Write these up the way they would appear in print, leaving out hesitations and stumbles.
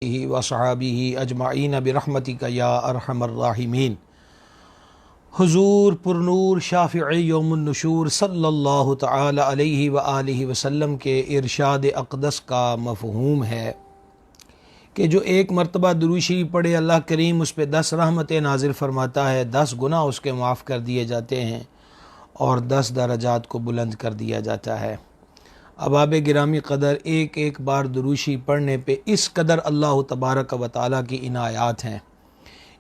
وصحابہ اجمعین برحمتک یا ارحم الراحمین۔ حضور پرنور شافع یوم النشور صلی اللہ تعالی علیہ وآلہ وسلم کے ارشاد اقدس کا مفہوم ہے کہ جو ایک مرتبہ درود شریف پڑھے اللہ کریم اس پہ 10 رحمتیں نازل فرماتا ہے، 10 گناہ اس کے معاف کر دیے جاتے ہیں اور 10 درجات کو بلند کر دیا جاتا ہے۔ احباب گرامی قدر، ایک ایک بار درود شریف پڑھنے پہ اس قدر اللہ تبارک و تعالیٰ کی عنایات ہیں۔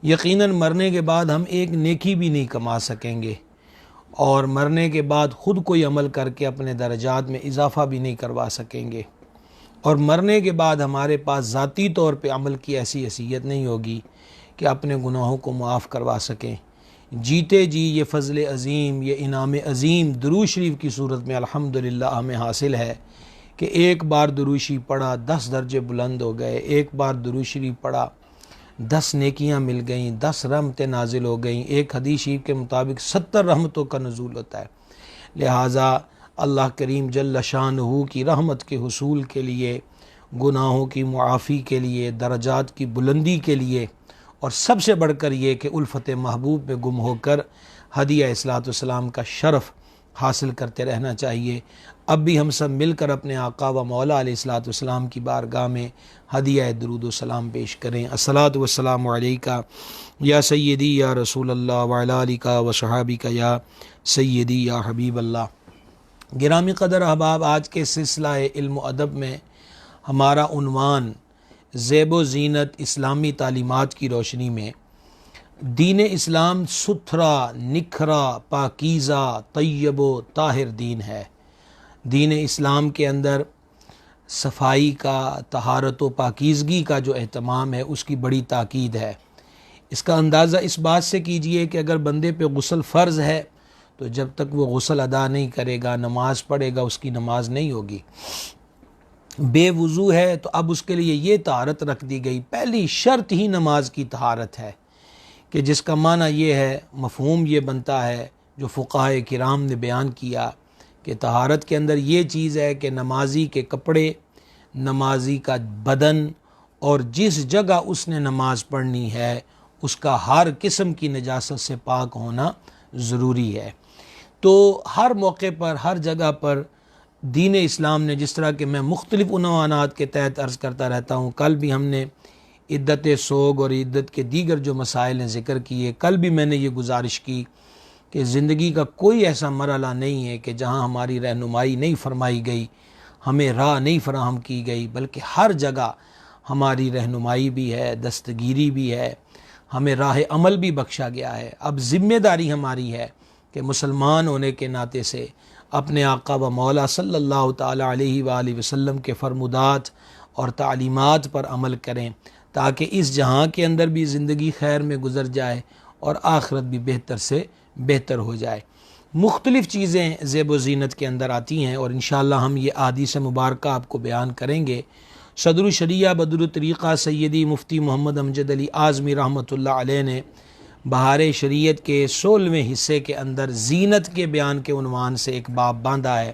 یقیناً مرنے کے بعد ہم ایک نیکی بھی نہیں کما سکیں گے اور مرنے کے بعد خود کوئی عمل کر کے اپنے درجات میں اضافہ بھی نہیں کروا سکیں گے، اور مرنے کے بعد ہمارے پاس ذاتی طور پہ عمل کی ایسی حیثیت نہیں ہوگی کہ اپنے گناہوں کو معاف کروا سکیں۔ جیتے جی یہ فضل عظیم، یہ انعام عظیم درود شریف کی صورت میں الحمدللہ ہمیں حاصل ہے کہ ایک بار درود شریف پڑھا 10 درجے بلند ہو گئے، ایک بار درود شریف پڑھا 10 نیکیاں مل گئیں، 10 رحمتیں نازل ہو گئیں۔ ایک حدیث شریف کے مطابق 70 رحمتوں کا نزول ہوتا ہے۔ لہٰذا اللہ کریم جل شانہ کی رحمت کے حصول کے لیے، گناہوں کی معافی کے لیے، درجات کی بلندی کے لیے، اور سب سے بڑھ کر یہ کہ الفت محبوب میں گم ہو کر ہدیہ اصلاۃ والسلام کا شرف حاصل کرتے رہنا چاہیے۔ اب بھی ہم سب مل کر اپنے آقا و مولا علیہ الصلاۃ والسلام کی بارگاہ میں ہدیہ درود و سلام پیش کریں۔ الصلاۃ والسلام علیکہ یا سیدی یا رسول اللہ وعلی آلک و صحابک یا سیدی یا حبیب اللہ۔ گرامی قدر احباب، آج کے سلسلہ علم و ادب میں ہمارا عنوان زیب و زینت اسلامی تعلیمات کی روشنی میں دین اسلام ستھرا، نکھرا، پاکیزہ، طیب و طاہر دین ہے۔ دین اسلام کے اندر صفائی کا، طہارت و پاکیزگی کا جو اہتمام ہے اس کی بڑی تاکید ہے۔ اس کا اندازہ اس بات سے کیجئے کہ اگر بندے پہ غسل فرض ہے تو جب تک وہ غسل ادا نہیں کرے گا، نماز پڑھے گا، اس کی نماز نہیں ہوگی۔ بے وضو ہے تو اب اس کے لیے یہ طہارت رکھ دی گئی، پہلی شرط ہی نماز کی طہارت ہے، کہ جس کا معنی یہ ہے، مفہوم یہ بنتا ہے جو فقہاء کرام نے بیان کیا کہ طہارت کے اندر یہ چیز ہے کہ نمازی کے کپڑے، نمازی کا بدن، اور جس جگہ اس نے نماز پڑھنی ہے اس کا ہر قسم کی نجاست سے پاک ہونا ضروری ہے۔ تو ہر موقع پر، ہر جگہ پر دین اسلام نے، جس طرح کہ میں مختلف عنوانات کے تحت عرض کرتا رہتا ہوں، کل بھی ہم نے عدت سوگ اور عدت کے دیگر جو مسائل نے ذکر کیے، کل بھی میں نے یہ گزارش کی کہ زندگی کا کوئی ایسا مرحلہ نہیں ہے کہ جہاں ہماری رہنمائی نہیں فرمائی گئی، ہمیں راہ نہیں فراہم کی گئی، بلکہ ہر جگہ ہماری رہنمائی بھی ہے، دستگیری بھی ہے، ہمیں راہ عمل بھی بخشا گیا ہے۔ اب ذمہ داری ہماری ہے کہ مسلمان ہونے کے ناطے سے اپنے آقا و مولا صلی اللہ تعالی علیہ وآلہ وسلم کے فرمودات اور تعلیمات پر عمل کریں، تاکہ اس جہاں کے اندر بھی زندگی خیر میں گزر جائے اور آخرت بھی بہتر سے بہتر ہو جائے۔ مختلف چیزیں زیب و زینت کے اندر آتی ہیں اور انشاءاللہ ہم یہ احادیث مبارکہ آپ کو بیان کریں گے۔ صدر الشریعہ بدر الطریقہ سیدی مفتی محمد امجد علی اعظمی رحمۃ اللہ علیہ نے بہار شریعت کے 16ویں حصے کے اندر زینت کے بیان کے عنوان سے ایک باب باندھا ہے،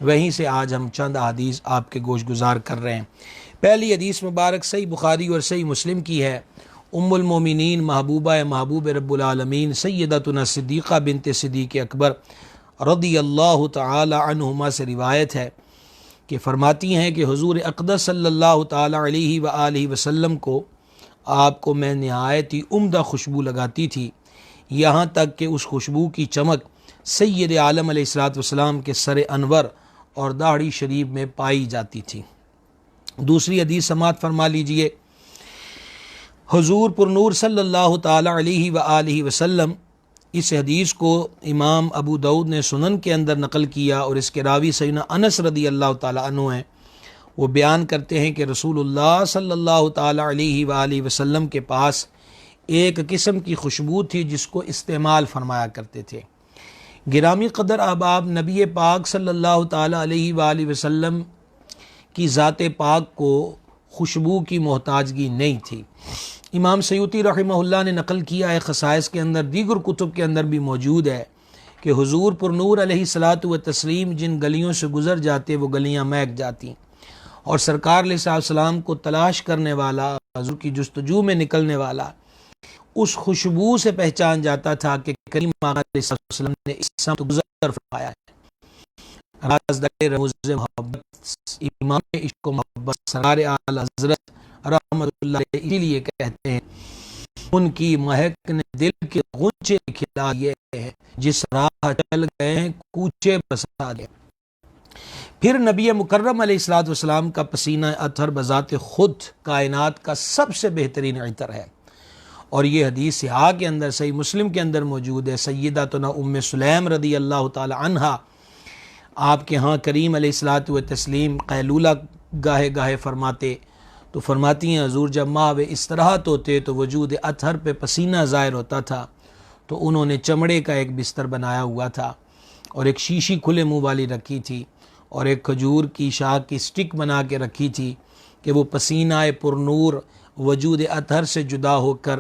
وہیں سے آج ہم چند حدیث آپ کے گوش گزار کر رہے ہیں۔ پہلی حدیث مبارک صحیح بخاری اور صحیح مسلم کی ہے۔ ام المومنین محبوبہ محبوب رب العالمین سیدتنا صدیقہ بنت صدیق اکبر رضی اللہ تعالی عنہما سے روایت ہے کہ فرماتی ہیں کہ حضور اقدس صلی اللہ تعالی علیہ وآلہ وسلم کو، آپ کو میں نہایت ہی عمدہ خوشبو لگاتی تھی، یہاں تک کہ اس خوشبو کی چمک سید عالم علیہ الصلوۃ والسلام کے سر انور اور داڑھی شریف میں پائی جاتی تھی۔ دوسری حدیث سماعت فرما لیجئے۔ حضور پرنور صلی اللہ تعالی علیہ وآلہ وسلم، اس حدیث کو امام ابو داؤد نے سنن کے اندر نقل کیا اور اس کے راوی سیدنا انس رضی اللہ تعالی عنہ ہیں۔ وہ بیان کرتے ہیں کہ رسول اللہ صلی اللہ تعالی علیہ وآلہ وسلم کے پاس ایک قسم کی خوشبو تھی جس کو استعمال فرمایا کرتے تھے۔ گرامی قدر احباب، نبی پاک صلی اللہ تعالی علیہ وآلہ وسلم کی ذات پاک کو خوشبو کی محتاجگی نہیں تھی۔ امام سیوطی رحمہ اللہ نے نقل کیا ہے، خصائص کے اندر، دیگر کتب کے اندر بھی موجود ہے کہ حضور پرنور علیہ الصلوۃ والتسلیم جن گلیوں سے گزر جاتے وہ گلیاں مہک جاتی، اور سرکار علیہ السلام کو تلاش کرنے والا حضور کی جستجو میں نکلنے والا اس خوشبو سے پہچان جاتا تھا کہ کریم آقا علیہ السلام نے اس سمت گزر فرمایا ہے۔ رازدار رموز محبت، امام عشق و محبت سرکار اعلی حضرت رحمت اللہ علیہ اسی لیے کہتے ہیں ان کی مہک نے دل کے غنچے کھلا یہ ہے، جس راہ چل گئے ہیں کوچے بسا دے۔ پھر نبی مکرم علیہ السلام کا پسینہ اطہر بذات خود کائنات کا سب سے بہترین عطر ہے، اور یہ حدیث صحیح کے اندر صحیح مسلم کے اندر موجود ہے۔ سیدتنا ام سلیم رضی اللہ تعالی عنہا آپ کے ہاں کریم علیہ الصلوۃ والتسلیم قیلولہ گاہے گاہے فرماتے تو فرماتی ہیں حضور جب ماہ استراحت ہوتے تو وجود اطہر پہ پسینہ ظاہر ہوتا تھا، تو انہوں نے چمڑے کا ایک بستر بنایا ہوا تھا اور ایک شیشی کھلے منہ والی رکھی تھی اور ایک کھجور کی شاخ کی سٹک بنا کے رکھی تھی کہ وہ پسینہ پر نور وجود اطہر سے جدا ہو کر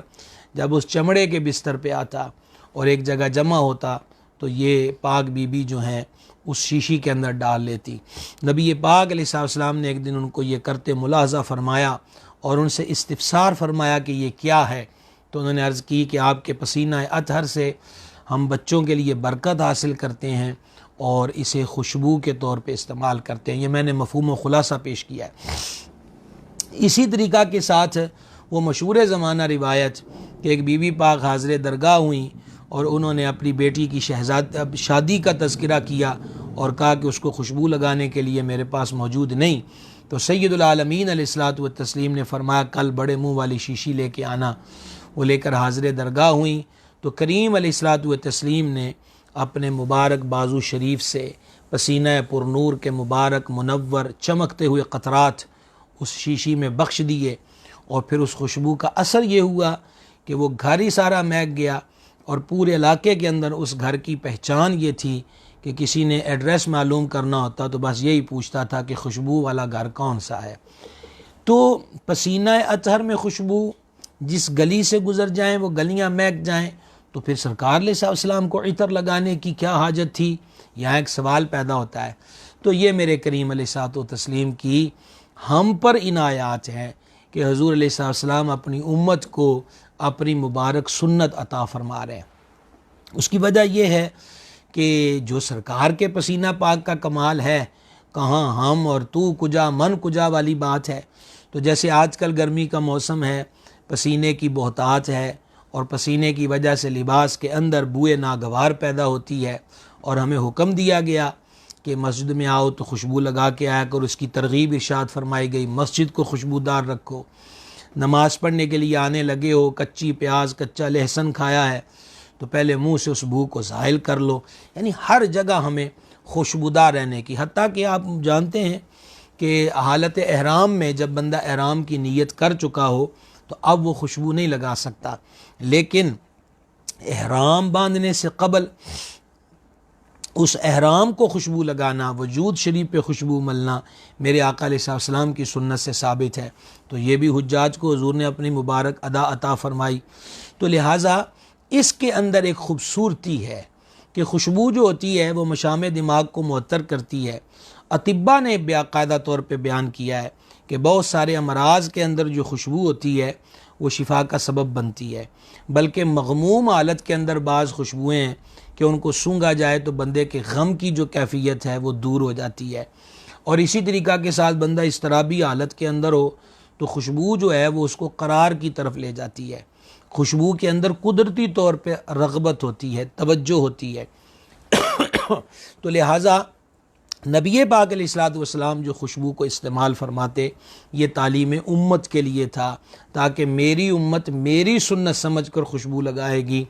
جب اس چمڑے کے بستر پہ آتا اور ایک جگہ جمع ہوتا تو یہ پاک بی بی جو ہیں اس شیشی کے اندر ڈال لیتی۔ نبی پاک علیہ السلام نے ایک دن ان کو یہ کرتے ملاحظہ فرمایا اور ان سے استفسار فرمایا کہ یہ کیا ہے، تو انہوں نے عرض کی کہ آپ کے پسینہ اطہر سے ہم بچوں کے لیے برکت حاصل کرتے ہیں اور اسے خوشبو کے طور پہ استعمال کرتے ہیں۔ یہ میں نے مفہوم و خلاصہ پیش کیا ہے۔ اسی طریقہ کے ساتھ وہ مشہور زمانہ روایت کہ ایک بی بی پاک حاضر درگاہ ہوئیں اور انہوں نے اپنی بیٹی کی شادی کا تذکرہ کیا اور کہا کہ اس کو خوشبو لگانے کے لیے میرے پاس موجود نہیں، تو سید العالمین علیہ الصلوۃ والتسلیم نے فرمایا کل بڑے منہ والی شیشی لے کے آنا۔ وہ لے کر حاضر درگاہ ہوئیں تو کریم علیہ الصلوۃ والتسلیم نے اپنے مبارک بازو شریف سے پسینہ پر نور کے مبارک منور چمکتے ہوئے قطرات اس شیشی میں بخش دیے، اور پھر اس خوشبو کا اثر یہ ہوا کہ وہ گھر ہی سارا مہک گیا، اور پورے علاقے کے اندر اس گھر کی پہچان یہ تھی کہ کسی نے ایڈریس معلوم کرنا ہوتا تو بس یہی پوچھتا تھا کہ خوشبو والا گھر کون سا ہے۔ تو پسینہ اطہر میں خوشبو جس گلی سے گزر جائیں وہ گلیاں مہک جائیں، تو پھر سرکار علیہ السلام کو عطر لگانے کی کیا حاجت تھی؟ یہاں ایک سوال پیدا ہوتا ہے۔ تو یہ میرے کریم علیہ الصلوۃ والتسلیم کی ہم پر عنایات ہیں کہ حضور علیہ السلام اپنی امت کو اپنی مبارک سنت عطا فرما رہے ہیں۔ اس کی وجہ یہ ہے کہ جو سرکار کے پسینہ پاک کا کمال ہے، کہاں ہم اور تو کجا من کجا والی بات ہے۔ تو جیسے آج کل گرمی کا موسم ہے، پسینے کی بہتات ہے، اور پسینے کی وجہ سے لباس کے اندر بوئے ناگوار پیدا ہوتی ہے، اور ہمیں حکم دیا گیا کہ مسجد میں آؤ تو خوشبو لگا کے آیا کرو، اس کی ترغیب ارشاد فرمائی گئی، مسجد کو خوشبودار رکھو۔ نماز پڑھنے کے لیے آنے لگے ہو، کچی پیاز کچا لہسن کھایا ہے تو پہلے منہ سے اس بو کو زائل کر لو۔ یعنی ہر جگہ ہمیں خوشبودار رہنے کی، حتیٰ کہ آپ جانتے ہیں کہ حالت احرام میں جب بندہ احرام کی نیت کر چکا ہو تو اب وہ خوشبو نہیں لگا سکتا، لیکن احرام باندھنے سے قبل اس احرام کو خوشبو لگانا، وجود شریف پہ خوشبو ملنا میرے آقا علیہ السلام کی سنت سے ثابت ہے۔ تو یہ بھی حجاج کو حضور نے اپنی مبارک ادا عطا فرمائی۔ تو لہٰذا اس کے اندر ایک خوبصورتی ہے کہ خوشبو جو ہوتی ہے وہ مشام دماغ کو معطر کرتی ہے۔ اطباء نے باقاعدہ طور پہ بیان کیا ہے کہ بہت سارے امراض کے اندر جو خوشبو ہوتی ہے وہ شفا کا سبب بنتی ہے، بلکہ مغموم حالت کے اندر بعض خوشبوئیں ہیں کہ ان کو سونگھا جائے تو بندے کے غم کی جو کیفیت ہے وہ دور ہو جاتی ہے، اور اسی طریقہ کے ساتھ بندہ اضطرابی حالت کے اندر ہو تو خوشبو جو ہے وہ اس کو قرار کی طرف لے جاتی ہے۔ خوشبو کے اندر قدرتی طور پہ رغبت ہوتی ہے، توجہ ہوتی ہے۔ تو لہٰذا نبی پاک علیہ الصلوۃ والسلام جو خوشبو کو استعمال فرماتے، یہ تعلیم امت کے لیے تھا، تاکہ میری امت میری سنت سمجھ کر خوشبو لگائے گی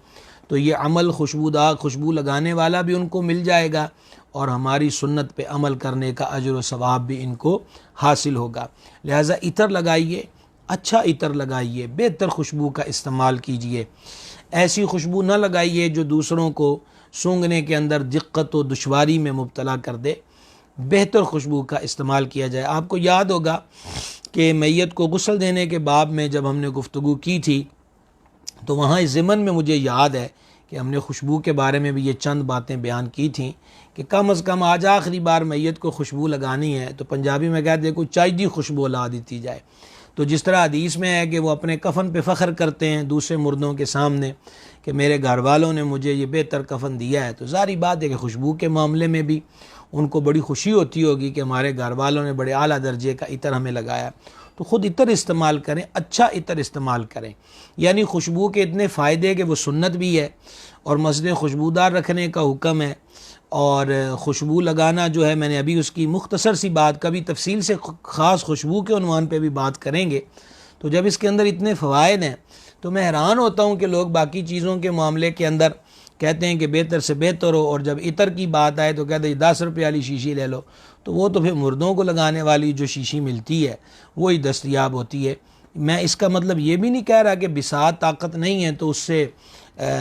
تو یہ عمل خوشبو لگانے والا بھی ان کو مل جائے گا، اور ہماری سنت پہ عمل کرنے کا اجر و ثواب بھی ان کو حاصل ہوگا۔ لہٰذا عطر لگائیے، اچھا عطر لگائیے، بہتر خوشبو کا استعمال کیجیے۔ ایسی خوشبو نہ لگائیے جو دوسروں کو سونگھنے کے اندر دقت و دشواری میں مبتلا کر دے۔ بہتر خوشبو کا استعمال کیا جائے۔ آپ کو یاد ہوگا کہ میت کو غسل دینے کے باب میں جب ہم نے گفتگو کی تھی تو وہاں اس ضمن میں مجھے یاد ہے کہ ہم نے خوشبو کے بارے میں بھی یہ چند باتیں بیان کی تھیں کہ کم از کم آج آخری بار میت کو خوشبو لگانی ہے تو پنجابی میں کہتے ہیں کوئی چائے دی خوشبو لا دیتی جائے۔ تو جس طرح حدیث میں ہے کہ وہ اپنے کفن پہ فخر کرتے ہیں دوسرے مردوں کے سامنے کہ میرے گھر والوں نے مجھے یہ بہتر کفن دیا ہے، تو ظاہری بات ہے کہ خوشبو کے معاملے میں بھی ان کو بڑی خوشی ہوتی ہوگی کہ ہمارے گھر والوں نے بڑے اعلیٰ درجے کا عطر ہمیں لگایا، تو خود عطر استعمال کریں، اچھا عطر استعمال کریں۔ یعنی خوشبو کے اتنے فائدے کہ وہ سنت بھی ہے اور مسجد خوشبودار رکھنے کا حکم ہے، اور خوشبو لگانا جو ہے میں نے ابھی اس کی مختصر سی بات، کبھی تفصیل سے خاص خوشبو کے عنوان پہ بھی بات کریں گے۔ تو جب اس کے اندر اتنے فوائد ہیں تو میں حیران ہوتا ہوں کہ لوگ باقی چیزوں کے معاملے کے اندر کہتے ہیں کہ بہتر سے بہتر ہو، اور جب عطر کی بات آئے تو کہتے ہیں 10 روپے والی شیشی لے لو، تو وہ تو پھر مردوں کو لگانے والی جو شیشی ملتی ہے وہی دستیاب ہوتی ہے۔ میں اس کا مطلب یہ بھی نہیں کہہ رہا کہ بساط طاقت نہیں ہے تو اس سے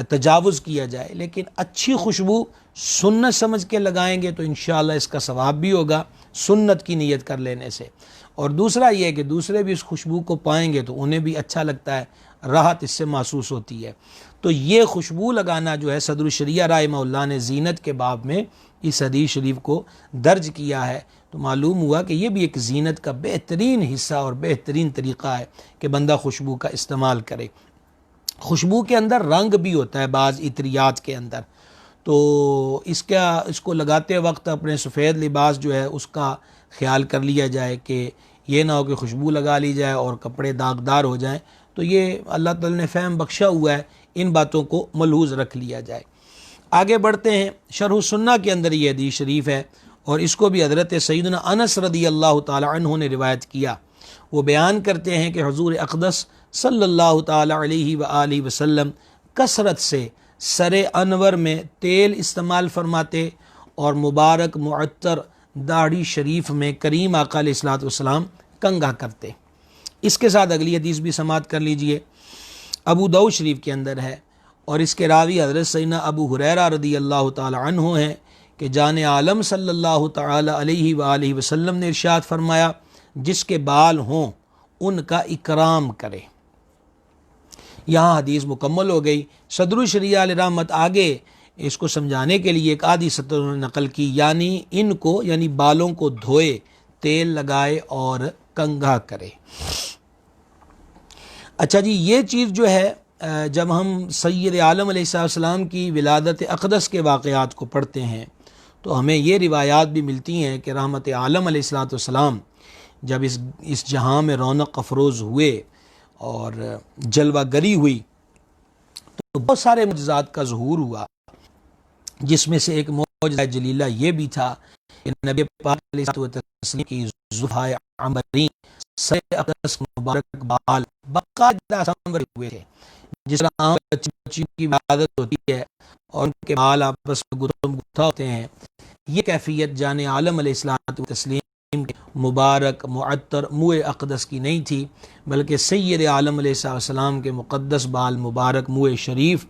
تجاوز کیا جائے، لیکن اچھی خوشبو سنت سمجھ کے لگائیں گے تو انشاءاللہ اس کا ثواب بھی ہوگا سنت کی نیت کر لینے سے، اور دوسرا یہ کہ دوسرے بھی اس خوشبو کو پائیں گے تو انہیں بھی اچھا لگتا ہے، راحت اس سے محسوس ہوتی ہے۔ تو یہ خوشبو لگانا جو ہے صدر الشریعہ رحمہ اللہ نے زینت کے باب میں اس حدیث شریف کو درج کیا ہے، تو معلوم ہوا کہ یہ بھی ایک زینت کا بہترین حصہ اور بہترین طریقہ ہے کہ بندہ خوشبو کا استعمال کرے۔ خوشبو کے اندر رنگ بھی ہوتا ہے بعض عطریات کے اندر، تو اس کو لگاتے وقت اپنے سفید لباس جو ہے اس کا خیال کر لیا جائے کہ یہ نہ ہو کہ خوشبو لگا لی جائے اور کپڑے داغدار ہو جائیں، تو یہ اللہ تعالی نے فہم بخشا ہوا ہے، ان باتوں کو ملحوظ رکھ لیا جائے۔ آگے بڑھتے ہیں، شرح السنہ کے اندر یہ حدیث شریف ہے اور اس کو بھی حضرت سیدنا انس رضی اللہ تعالی عنہ نے روایت کیا۔ وہ بیان کرتے ہیں کہ حضور اقدس صلی اللہ تعالی علیہ وآلہ وسلم کثرت سے سر انور میں تیل استعمال فرماتے اور مبارک معطر داڑھی شریف میں کریم آقا علیہ الصلوۃ والسلام کنگھا کرتے۔ اس کے ساتھ اگلی حدیث بھی سماعت کر لیجئے، ابو داؤد شریف کے اندر ہے اور اس کے راوی حضرت سیدنا ابو ہریرہ رضی اللہ تعالی عنہ ہیں کہ جان عالم صلی اللہ تعالی علیہ وآلہ وسلم نے ارشاد فرمایا، جس کے بال ہوں ان کا اکرام کرے۔ یہاں حدیث مکمل ہو گئی۔ صدر الشریعہ علیہ رحمت آگے اس کو سمجھانے کے لیے ایک آدھی سطر انہوں نے نقل کی، یعنی بالوں کو دھوئے، تیل لگائے اور کنگھا کرے۔ اچھا جی، یہ چیز جو ہے جب ہم سید عالم علیہ السلام کی ولادت اقدس کے واقعات کو پڑھتے ہیں تو ہمیں یہ روایات بھی ملتی ہیں کہ رحمت عالم علیہ السلام جب اس جہاں میں رونق افروز ہوئے اور جلوہ گری ہوئی تو بہت سارے معجزات کا ظہور ہوا، جس میں سے ایک معجزہ جلیلہ یہ بھی تھا کہ نبی پاک علیہ السلام کی زلفائے عنبرین سر اقدس مبارک بال باقاعدہ سنورے ہوئے تھے، جس طرح عام بچیوں کی عادت ہوتی ہے اور ان کے بال آپس میں گتھم گتھا ہوتے ہیں، یہ کیفیت جان عالم علیہ السلام کے مبارک معطر منہ اقدس کی نہیں تھی، بلکہ سید عالم علیہ السلام کے مقدس بال مبارک منہ شریف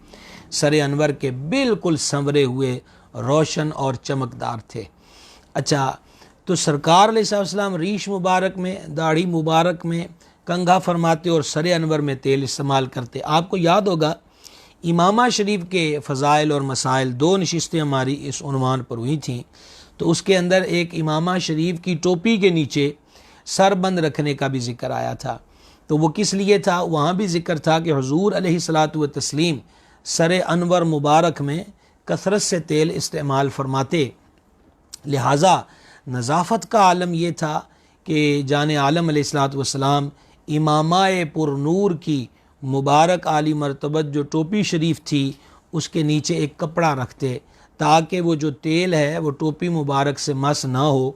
سر انور کے بالکل سنورے ہوئے روشن اور چمکدار تھے۔ اچھا، تو سرکار علیہ السلام ریش مبارک میں، داڑھی مبارک میں کنگھا فرماتے اور سر انور میں تیل استعمال کرتے۔ آپ کو یاد ہوگا امامہ شریف کے فضائل اور مسائل 2 نشستیں ہماری اس عنوان پر ہوئی تھیں، تو اس کے اندر ایک امامہ شریف کی ٹوپی کے نیچے سر بند رکھنے کا بھی ذکر آیا تھا، تو وہ کس لیے تھا؟ وہاں بھی ذکر تھا کہ حضور علیہ الصلاۃ والتسلیم سر انور مبارک میں کثرت سے تیل استعمال فرماتے، لہٰذا نظافت کا عالم یہ تھا کہ جان عالم علیہ الصلاۃ والسلام امامہ پر نور کی مبارک عالی مرتبت جو ٹوپی شریف تھی اس کے نیچے ایک کپڑا رکھتے تاکہ وہ جو تیل ہے وہ ٹوپی مبارک سے مس نہ ہو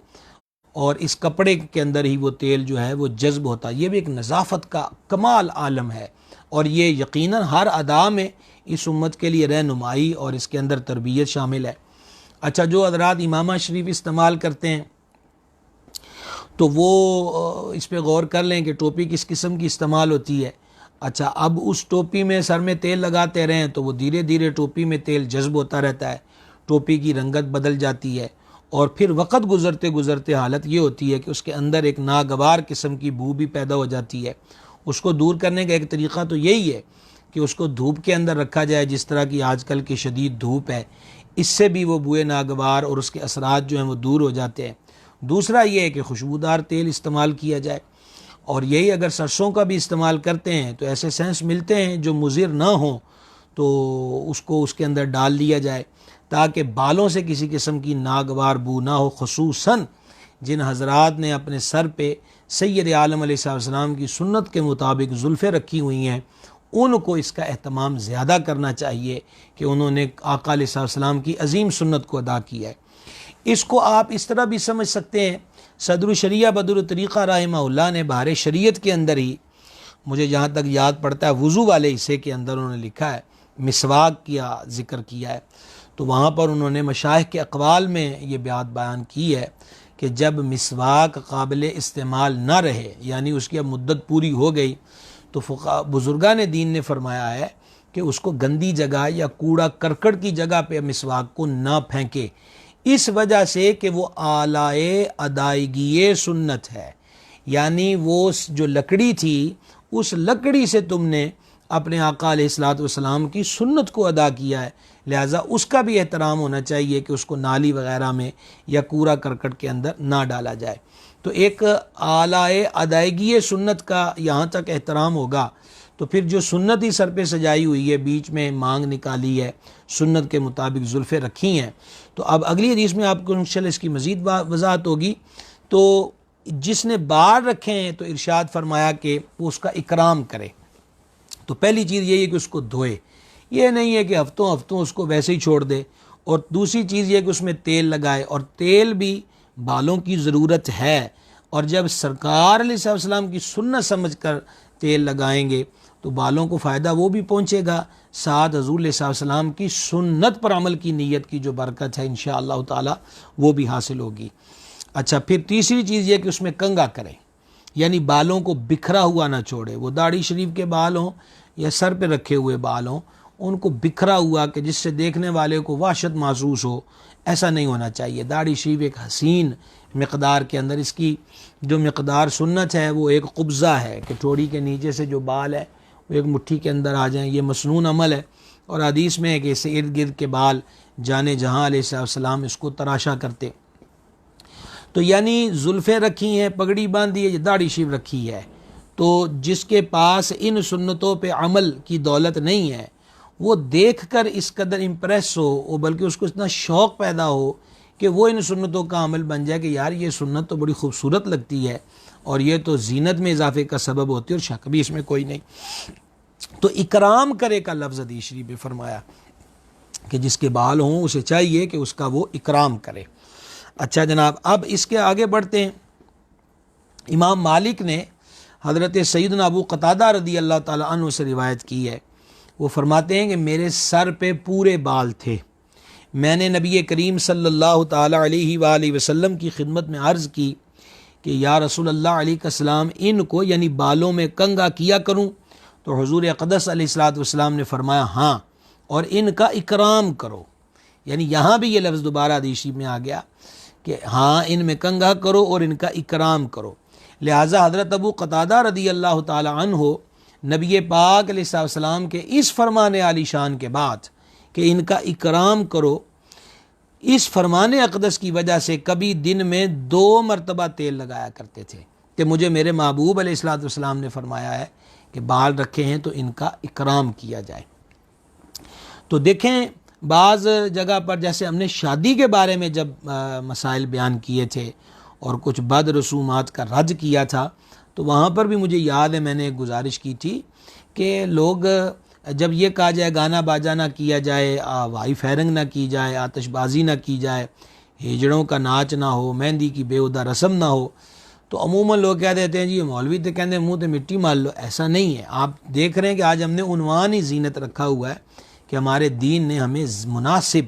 اور اس کپڑے کے اندر ہی وہ تیل جو ہے وہ جذب ہوتا۔ یہ بھی ایک نظافت کا کمال عالم ہے اور یہ یقیناً ہر ادا میں اس امت کے لیے رہنمائی اور اس کے اندر تربیت شامل ہے۔ اچھا، جو حضرات امامہ شریف استعمال کرتے ہیں تو وہ اس پہ غور کر لیں کہ ٹوپی کس قسم کی استعمال ہوتی ہے۔ اچھا، اب اس ٹوپی میں سر میں تیل لگاتے رہیں تو وہ دھیرے دھیرے ٹوپی میں تیل جذب ہوتا رہتا ہے، ٹوپی کی رنگت بدل جاتی ہے اور پھر وقت گزرتے گزرتے حالت یہ ہوتی ہے کہ اس کے اندر ایک ناگوار قسم کی بو بھی پیدا ہو جاتی ہے۔ اس کو دور کرنے کا ایک طریقہ تو یہی ہے کہ اس کو دھوپ کے اندر رکھا جائے، جس طرح کی آج کل کی شدید دھوپ ہے، اس سے بھی وہ بوئے ناگوار اور اس کے اثرات جو ہیں وہ دور ہو جاتے ہیں۔ دوسرا یہ ہے کہ خوشبودار تیل استعمال کیا جائے، اور یہی اگر سرسوں کا بھی استعمال کرتے ہیں تو ایسے سینس ملتے ہیں جو مضر نہ ہوں تو اس کو اس کے اندر ڈال دیا جائے تاکہ بالوں سے کسی قسم کی ناگوار بو نہ ہو، خصوصاً جن حضرات نے اپنے سر پہ سید عالم علیہ السلام کی سنت کے مطابق زلفیں رکھی ہوئی ہیں، ان کو اس کا اہتمام زیادہ کرنا چاہیے کہ انہوں نے آقا علیہ السلام کی عظیم سنت کو ادا کیا ہے۔ اس کو آپ اس طرح بھی سمجھ سکتے ہیں، صدر الشریعہ بدر الطریقہ رحمہ اللہ نے بہار شریعت کے اندر ہی، مجھے جہاں تک یاد پڑتا ہے وضو والے حصے کے اندر انہوں نے لکھا ہے، مسواک کیا ذکر کیا ہے، تو وہاں پر انہوں نے مشائخ کے اقوال میں یہ بات بیان کی ہے کہ جب مسواک قابل استعمال نہ رہے، یعنی اس کی اب مدت پوری ہو گئی، تو بزرگان دین نے فرمایا ہے کہ اس کو گندی جگہ یا کوڑا کرکٹ کی جگہ پہ مسواک کو نہ پھینکے، اس وجہ سے کہ وہ آلائے ادائیگی سنت ہے، یعنی وہ جو لکڑی تھی اس لکڑی سے تم نے اپنے آقا علیہ السلام کی سنت کو ادا کیا ہے، لہٰذا اس کا بھی احترام ہونا چاہیے کہ اس کو نالی وغیرہ میں یا کوڑا کرکٹ کے اندر نہ ڈالا جائے۔ تو ایک آلائے ادائیگی سنت کا یہاں تک احترام ہوگا، تو پھر جو سنت ہی سر پہ سجائی ہوئی ہے، بیچ میں مانگ نکالی ہے، سنت کے مطابق زلفیں رکھی ہیں، تو اب اگلی حدیث میں آپ کو انشاءاللہ اس کی مزید وضاحت ہوگی۔ تو جس نے بال رکھے ہیں تو ارشاد فرمایا کہ وہ اس کا اکرام کرے۔ تو پہلی چیز یہی ہے کہ اس کو دھوئے، یہ نہیں ہے کہ ہفتوں اس کو ویسے ہی چھوڑ دے، اور دوسری چیز یہ ہے کہ اس میں تیل لگائے، اور تیل بھی بالوں کی ضرورت ہے، اور جب سرکار علیہ السلام کی سنت سمجھ کر تیل لگائیں گے تو بالوں کو فائدہ وہ بھی پہنچے گا، ساتھ حضور علیہ السلام کی سنت پر عمل کی نیت کی جو برکت ہے انشاءاللہ تعالی وہ بھی حاصل ہوگی۔ اچھا، پھر تیسری چیز یہ کہ اس میں کنگھا کرے، یعنی بالوں کو بکھرا ہوا نہ چھوڑے، وہ داڑھی شریف کے بال ہوں یا سر پہ رکھے ہوئے بال ہوں، ان کو بکھرا ہوا کہ جس سے دیکھنے والے کو وحشت محسوس ہو، ایسا نہیں ہونا چاہیے۔ داڑھی شریف ایک حسین مقدار کے اندر، اس کی جو مقدار سنت ہے وہ ایک قبضہ ہے کہ ٹھوڑی کے نیچے سے جو بال ہے وہ ایک مٹھی کے اندر آ جائیں، یہ مسنون عمل ہے، اور حدیث میں ہے کہ اس سے ارد گرد کے بال جانے جہاں علیہ السلام اس کو تراشا کرتے۔ تو یعنی زلفیں رکھی ہیں، پگڑی باندھی ہے، یہ داڑھی شریف رکھی ہے، تو جس کے پاس ان سنتوں پہ عمل کی دولت نہیں ہے وہ دیکھ کر اس قدر امپریس ہو، بلکہ اس کو اتنا شوق پیدا ہو کہ وہ ان سنتوں کا عمل بن جائے کہ یار یہ سنت تو بڑی خوبصورت لگتی ہے اور یہ تو زینت میں اضافے کا سبب ہوتی ہے، اور شک بھی اس میں کوئی نہیں۔ تو اکرام کرے کا لفظ حدیث شریف میں فرمایا کہ جس کے بال ہوں اسے چاہیے کہ اس کا وہ اکرام کرے۔ اچھا جناب، اب اس کے آگے بڑھتے ہیں۔ امام مالک نے حضرت سیدنا ابو قتادہ رضی اللہ تعالیٰ عنہ سے روایت کی ہے، وہ فرماتے ہیں کہ میرے سر پہ پورے بال تھے، میں نے نبی کریم صلی اللہ تعالیٰ علیہ وآلہ وسلم کی خدمت میں عرض کی کہ یا رسول اللہ علیہ السلام، ان کو یعنی بالوں میں کنگھا کیا کروں؟ تو حضور اقدس علیہ السلام نے فرمایا ہاں، اور ان کا اکرام کرو، یعنی یہاں بھی یہ لفظ دوبارہ حدیث میں آ گیا کہ ہاں ان میں کنگھا کرو اور ان کا اکرام کرو۔ لہٰذا حضرت ابو قتادہ رضی اللہ تعالی عنہ نبی پاک علیہ السلام کے اس فرمان عالی شان کے بعد کہ ان کا اکرام کرو، اس فرمان اقدس کی وجہ سے کبھی دن میں 2 مرتبہ تیل لگایا کرتے تھے کہ مجھے میرے محبوب علیہ السلام نے فرمایا ہے کہ بال رکھے ہیں تو ان کا اکرام کیا جائے۔ تو دیکھیں بعض جگہ پر جیسے ہم نے شادی کے بارے میں جب مسائل بیان کیے تھے اور کچھ بد رسومات کا رد کیا تھا، تو وہاں پر بھی مجھے یاد ہے میں نے ایک گزارش کی تھی کہ لوگ جب یہ کہا جائے گانا باجا نہ کیا جائے، وائی فائرنگ نہ کی جائے، آتش بازی نہ کی جائے، ہجڑوں کا ناچ نہ ہو، مہندی کی بےہودہ رسم نہ ہو، تو عموماً لوگ کہہ دیتے ہیں جی مولوی تو کہتے ہیں منہ تے مٹی مار لو۔ ایسا نہیں ہے، آپ دیکھ رہے ہیں کہ آج ہم نے عنوان ہی زینت رکھا ہوا ہے کہ ہمارے دین نے ہمیں مناسب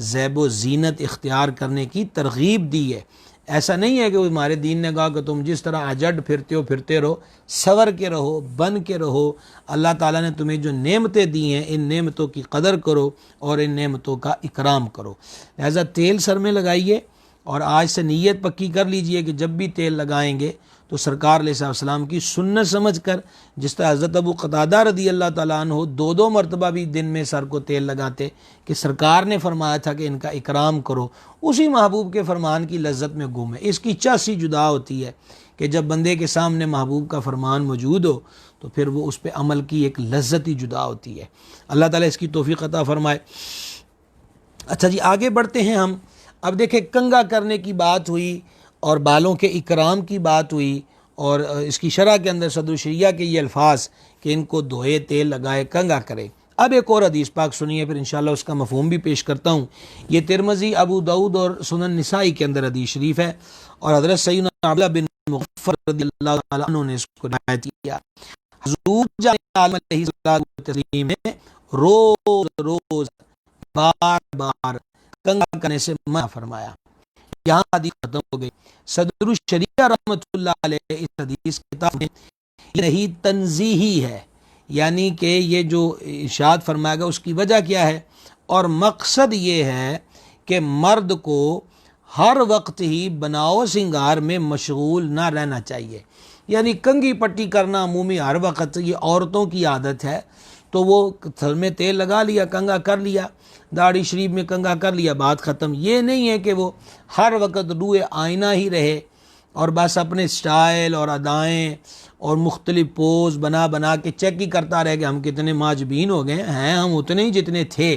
زیب و زینت اختیار کرنے کی ترغیب دی ہے۔ ایسا نہیں ہے کہ ہمارے دین نے کہا کہ تم جس طرح اجڑ پھرتے رہو، سور کے رہو، بن کے رہو، اللہ تعالیٰ نے تمہیں جو نعمتیں دی ہیں ان نعمتوں کی قدر کرو اور ان نعمتوں کا اکرام کرو۔ لہذا تیل سر میں لگائیے، اور آج سے نیت پکی کر لیجئے کہ جب بھی تیل لگائیں گے تو سرکار علیہ السلام کی سنت سمجھ کر، جس طرح حضرت ابو قتادہ رضی اللہ تعالیٰ عنہ 2 مرتبہ بھی دن میں سر کو تیل لگاتے کہ سرکار نے فرمایا تھا کہ ان کا اکرام کرو، اسی محبوب کے فرمان کی لذت میں گم ہے۔ اس کی چاسی جدا ہوتی ہے کہ جب بندے کے سامنے محبوب کا فرمان موجود ہو تو پھر وہ اس پہ عمل کی ایک لذت ہی جدا ہوتی ہے۔ اللہ تعالیٰ اس کی توفیق عطا فرمائے۔ اچھا جی، آگے بڑھتے ہیں ہم۔ اب دیکھیں، کنگھا کرنے کی بات ہوئی اور بالوں کے اکرام کی بات ہوئی، اور اس کی شرح کے اندر صدر الشریعہ کے یہ الفاظ کہ ان کو دھوئے، تیل لگائے، کنگھا کرے۔ اب ایک اور حدیث پاک سنیے، پھر انشاءاللہ اس کا مفہوم بھی پیش کرتا ہوں۔ یہ ترمذی، ابو داؤد اور سنن نسائی کے اندر حدیث شریف ہے، اور حضرت سیدنا عبداللہ بن مغفر رضی اللہ تعالیٰ عنہ نے اس کو روایت کیا۔ حضور جان عالم علیہ الصلوۃ والتسلیم نے روز بار بار کنگھا کرنے سے منع فرمایا۔ یہاں حدیث ختم ہو گئی۔ صدر الشریعہ رحمۃ اللہ علیہ اس حدیث کتاب میں یہ نہیں تنزیہی ہے، یعنی کہ یہ جو ارشاد فرمایا گیا اس کی وجہ کیا ہے، اور مقصد یہ ہے کہ مرد کو ہر وقت ہی بناؤ سنگار میں مشغول نہ رہنا چاہیے۔ یعنی کنگھی پٹی کرنا عمومی ہر وقت یہ عورتوں کی عادت ہے، تو وہ سر میں تیل لگا لیا، کنگھا کر لیا، داڑھی شریف میں کنگھا کر لیا، بات ختم۔ یہ نہیں ہے کہ وہ ہر وقت روئے آئینہ ہی رہے اور بس اپنے سٹائل اور ادائیں اور مختلف پوز بنا بنا کے چیک ہی کرتا رہے کہ ہم کتنے ماجبین ہو گئے ہیں، ہم اتنے ہی جتنے تھے۔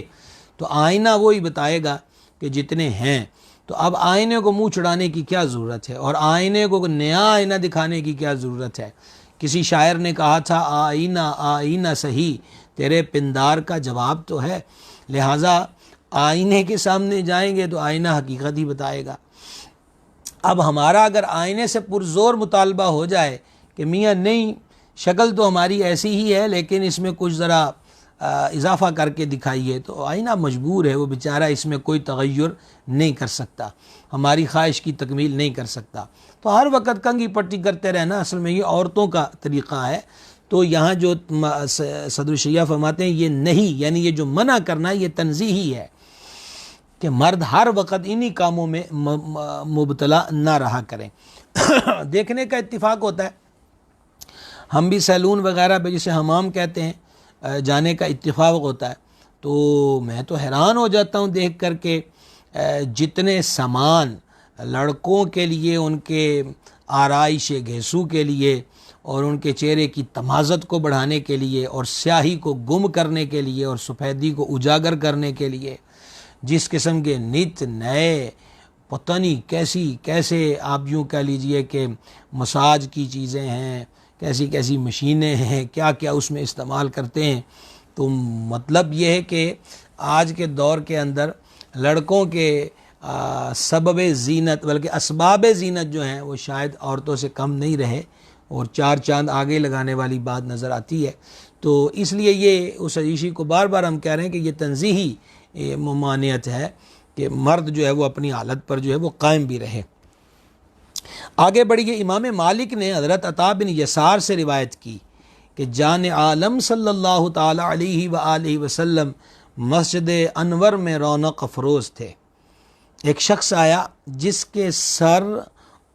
تو آئینہ وہی بتائے گا کہ جتنے ہیں۔ تو اب آئینے کو منہ چڑھانے کی کیا ضرورت ہے، اور آئینے کو نیا آئینہ دکھانے کی کیا ضرورت ہے؟ کسی شاعر نے کہا تھا، آئینہ آئینہ صحیح تیرے پندار کا جواب تو ہے۔ لہٰذا آئینے کے سامنے جائیں گے تو آئینہ حقیقت ہی بتائے گا۔ اب ہمارا اگر آئینے سے پرزور مطالبہ ہو جائے کہ میاں نہیں، شکل تو ہماری ایسی ہی ہے لیکن اس میں کچھ ذرا اضافہ کر کے دکھائیے، تو آئینہ مجبور ہے، وہ بیچارہ اس میں کوئی تغیر نہیں کر سکتا، ہماری خواہش کی تکمیل نہیں کر سکتا۔ تو ہر وقت کنگھی پٹی کرتے رہنا اصل میں یہ عورتوں کا طریقہ ہے۔ تو یہاں جو صدر الشریعہ فرماتے ہیں یہ نہیں، یعنی یہ جو منع کرنا ہے یہ تنزیہی ہے کہ مرد ہر وقت انہی کاموں میں مبتلا نہ رہا کریں۔ دیکھنے کا اتفاق ہوتا ہے، ہم بھی سیلون وغیرہ پہ جسے حمام کہتے ہیں جانے کا اتفاق ہوتا ہے، تو میں تو حیران ہو جاتا ہوں دیکھ کر کے جتنے سامان لڑکوں کے لیے، ان کے آرائش گھیسو کے لیے اور ان کے چہرے کی تمازت کو بڑھانے کے لیے اور سیاہی کو گم کرنے کے لیے اور سفیدی کو اجاگر کرنے کے لیے جس قسم کے نت نئے پتہ نہیں کیسے آپ یوں کہہ لیجئے کہ مساج کی چیزیں ہیں، کیسی کیسی مشینیں ہیں، کیا کیا اس میں استعمال کرتے ہیں۔ تو مطلب یہ ہے کہ آج کے دور کے اندر لڑکوں کے سبب زینت بلکہ اسباب زینت جو ہیں وہ شاید عورتوں سے کم نہیں رہے، اور چار چاند آگے لگانے والی بات نظر آتی ہے۔ تو اس لیے یہ اس حدیث کو بار بار ہم کہہ رہے ہیں کہ یہ تنزیہی ممانعت ہے کہ مرد جو ہے وہ اپنی حالت پر جو ہے وہ قائم بھی رہے۔ آگے بڑھیے، امام مالک نے حضرت عطا بن یسار سے روایت کی کہ جان عالم صلی اللہ تعالی علیہ وآلہ وسلم مسجد انور میں رونق افروز تھے۔ ایک شخص آیا جس کے سر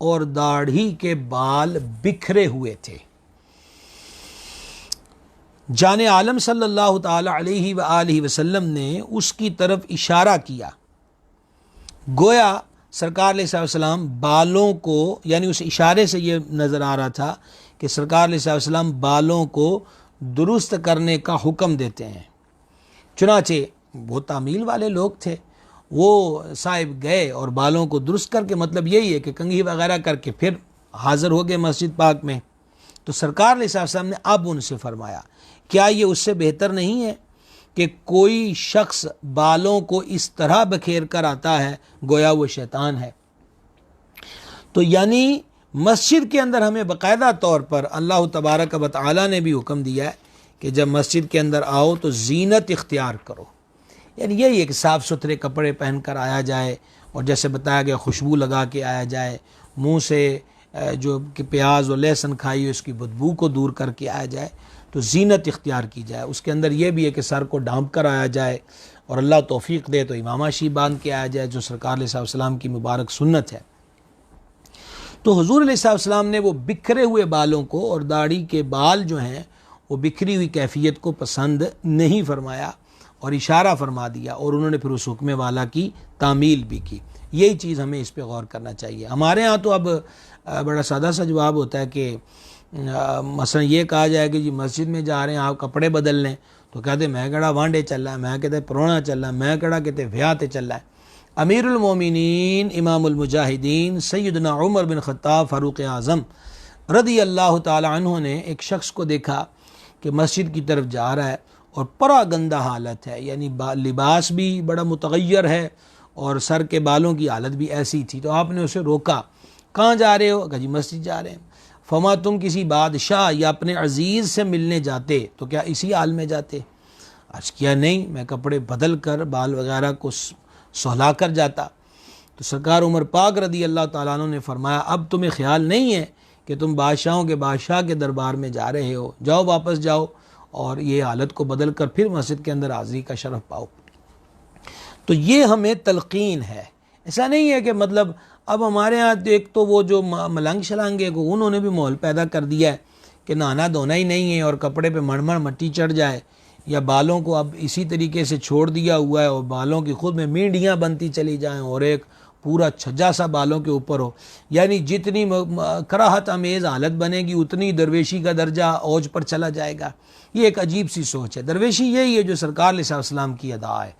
اور داڑھی کے بال بکھرے ہوئے تھے۔ جان عالم صلی اللہ تعالی علیہ وآلہ وسلم نے اس کی طرف اشارہ کیا، گویا سرکار علیہ السلام بالوں کو، یعنی اس اشارے سے یہ نظر آ رہا تھا کہ سرکار علیہ السلام بالوں کو درست کرنے کا حکم دیتے ہیں۔ چنانچہ وہ تعمیل والے لوگ تھے، وہ صاحب گئے اور بالوں کو درست کر کے، مطلب یہی ہے کہ کنگھی وغیرہ کر کے پھر حاضر ہو گئے مسجد پاک میں۔ تو سرکار علیہ السلام نے اب ان سے فرمایا، کیا یہ اس سے بہتر نہیں ہے کہ کوئی شخص بالوں کو اس طرح بکھیر کر آتا ہے گویا وہ شیطان ہے؟ تو یعنی مسجد کے اندر ہمیں باقاعدہ طور پر اللہ تبارک و تعالی نے بھی حکم دیا ہے کہ جب مسجد کے اندر آؤ تو زینت اختیار کرو، یعنی یہی ہے کہ صاف ستھرے کپڑے پہن کر آیا جائے، اور جیسے بتایا گیا خوشبو لگا کے آیا جائے، منہ سے جو کہ پیاز اور لہسن کھائی ہو اس کی بدبو کو دور کر کے آیا جائے، تو زینت اختیار کی جائے۔ اس کے اندر یہ بھی ہے کہ سر کو ڈھانپ کر آیا جائے، اور اللہ توفیق دے تو امامہ شی باندھ کے آیا جائے، جو سرکار علیہ السلام کی مبارک سنت ہے۔ تو حضور علیہ السلام نے وہ بکھرے ہوئے بالوں کو اور داڑھی کے بال جو ہیں وہ بکھری ہوئی کیفیت کو پسند نہیں فرمایا، اور اشارہ فرما دیا اور انہوں نے پھر اس حکم والا کی تعمیل بھی کی. یہی چیز ہمیں اس پہ غور کرنا چاہیے. ہمارے ہاں تو اب بڑا سادہ سا جواب ہوتا ہے کہ مثلا یہ کہا جائے کہ جی مسجد میں جا رہے ہیں آپ کپڑے بدل لیں تو کہتے میں کہڑا وانڈے چل رہا ہے, میں کہتے پرونا چل رہا ہے, میں کہڑا کہتے ویاتے چل رہا ہے. امیر المومنین امام المجاہدین سیدنا عمر بن خطاب فاروق اعظم رضی اللہ تعالی عنہ نے ایک شخص کو دیکھا کہ مسجد کی طرف جا رہا ہے اور پرا گندہ حالت ہے, یعنی لباس بھی بڑا متغیر ہے اور سر کے بالوں کی حالت بھی ایسی تھی. تو آپ نے اسے روکا, کہاں جا رہے ہو؟ کہ جی مسجد جا رہے ہیں. فما تم کسی بادشاہ یا اپنے عزیز سے ملنے جاتے تو کیا اسی حال میں جاتے؟ عرض کیا نہیں, میں کپڑے بدل کر بال وغیرہ کو سہلا کر جاتا. تو سرکار عمر پاک رضی اللہ تعالیٰ عنہ نے فرمایا اب تمہیں خیال نہیں ہے کہ تم بادشاہوں کے بادشاہ کے دربار میں جا رہے ہو, جاؤ واپس جاؤ اور یہ حالت کو بدل کر پھر مسجد کے اندر حاضری کا شرف پاؤ. تو یہ ہمیں تلقین ہے. ایسا نہیں ہے کہ مطلب اب ہمارے ہاں ایک تو وہ جو ملنگ شلانگے کو انہوں نے بھی ماحول پیدا کر دیا ہے کہ نہانا دھونا ہی نہیں ہے اور کپڑے پہ مڑ مٹی چڑھ جائے, یا بالوں کو اب اسی طریقے سے چھوڑ دیا ہوا ہے اور بالوں کی خود میں مینڈیاں بنتی چلی جائیں اور ایک پورا چھجا سا بالوں کے اوپر ہو. یعنی جتنی کراہت امیز حالت بنے گی اتنی درویشی کا درجہ اوج پر چلا جائے گا. یہ ایک عجیب سی سوچ ہے. درویشی یہی ہے جو سرکار علیہ السلام کی ادا ہے,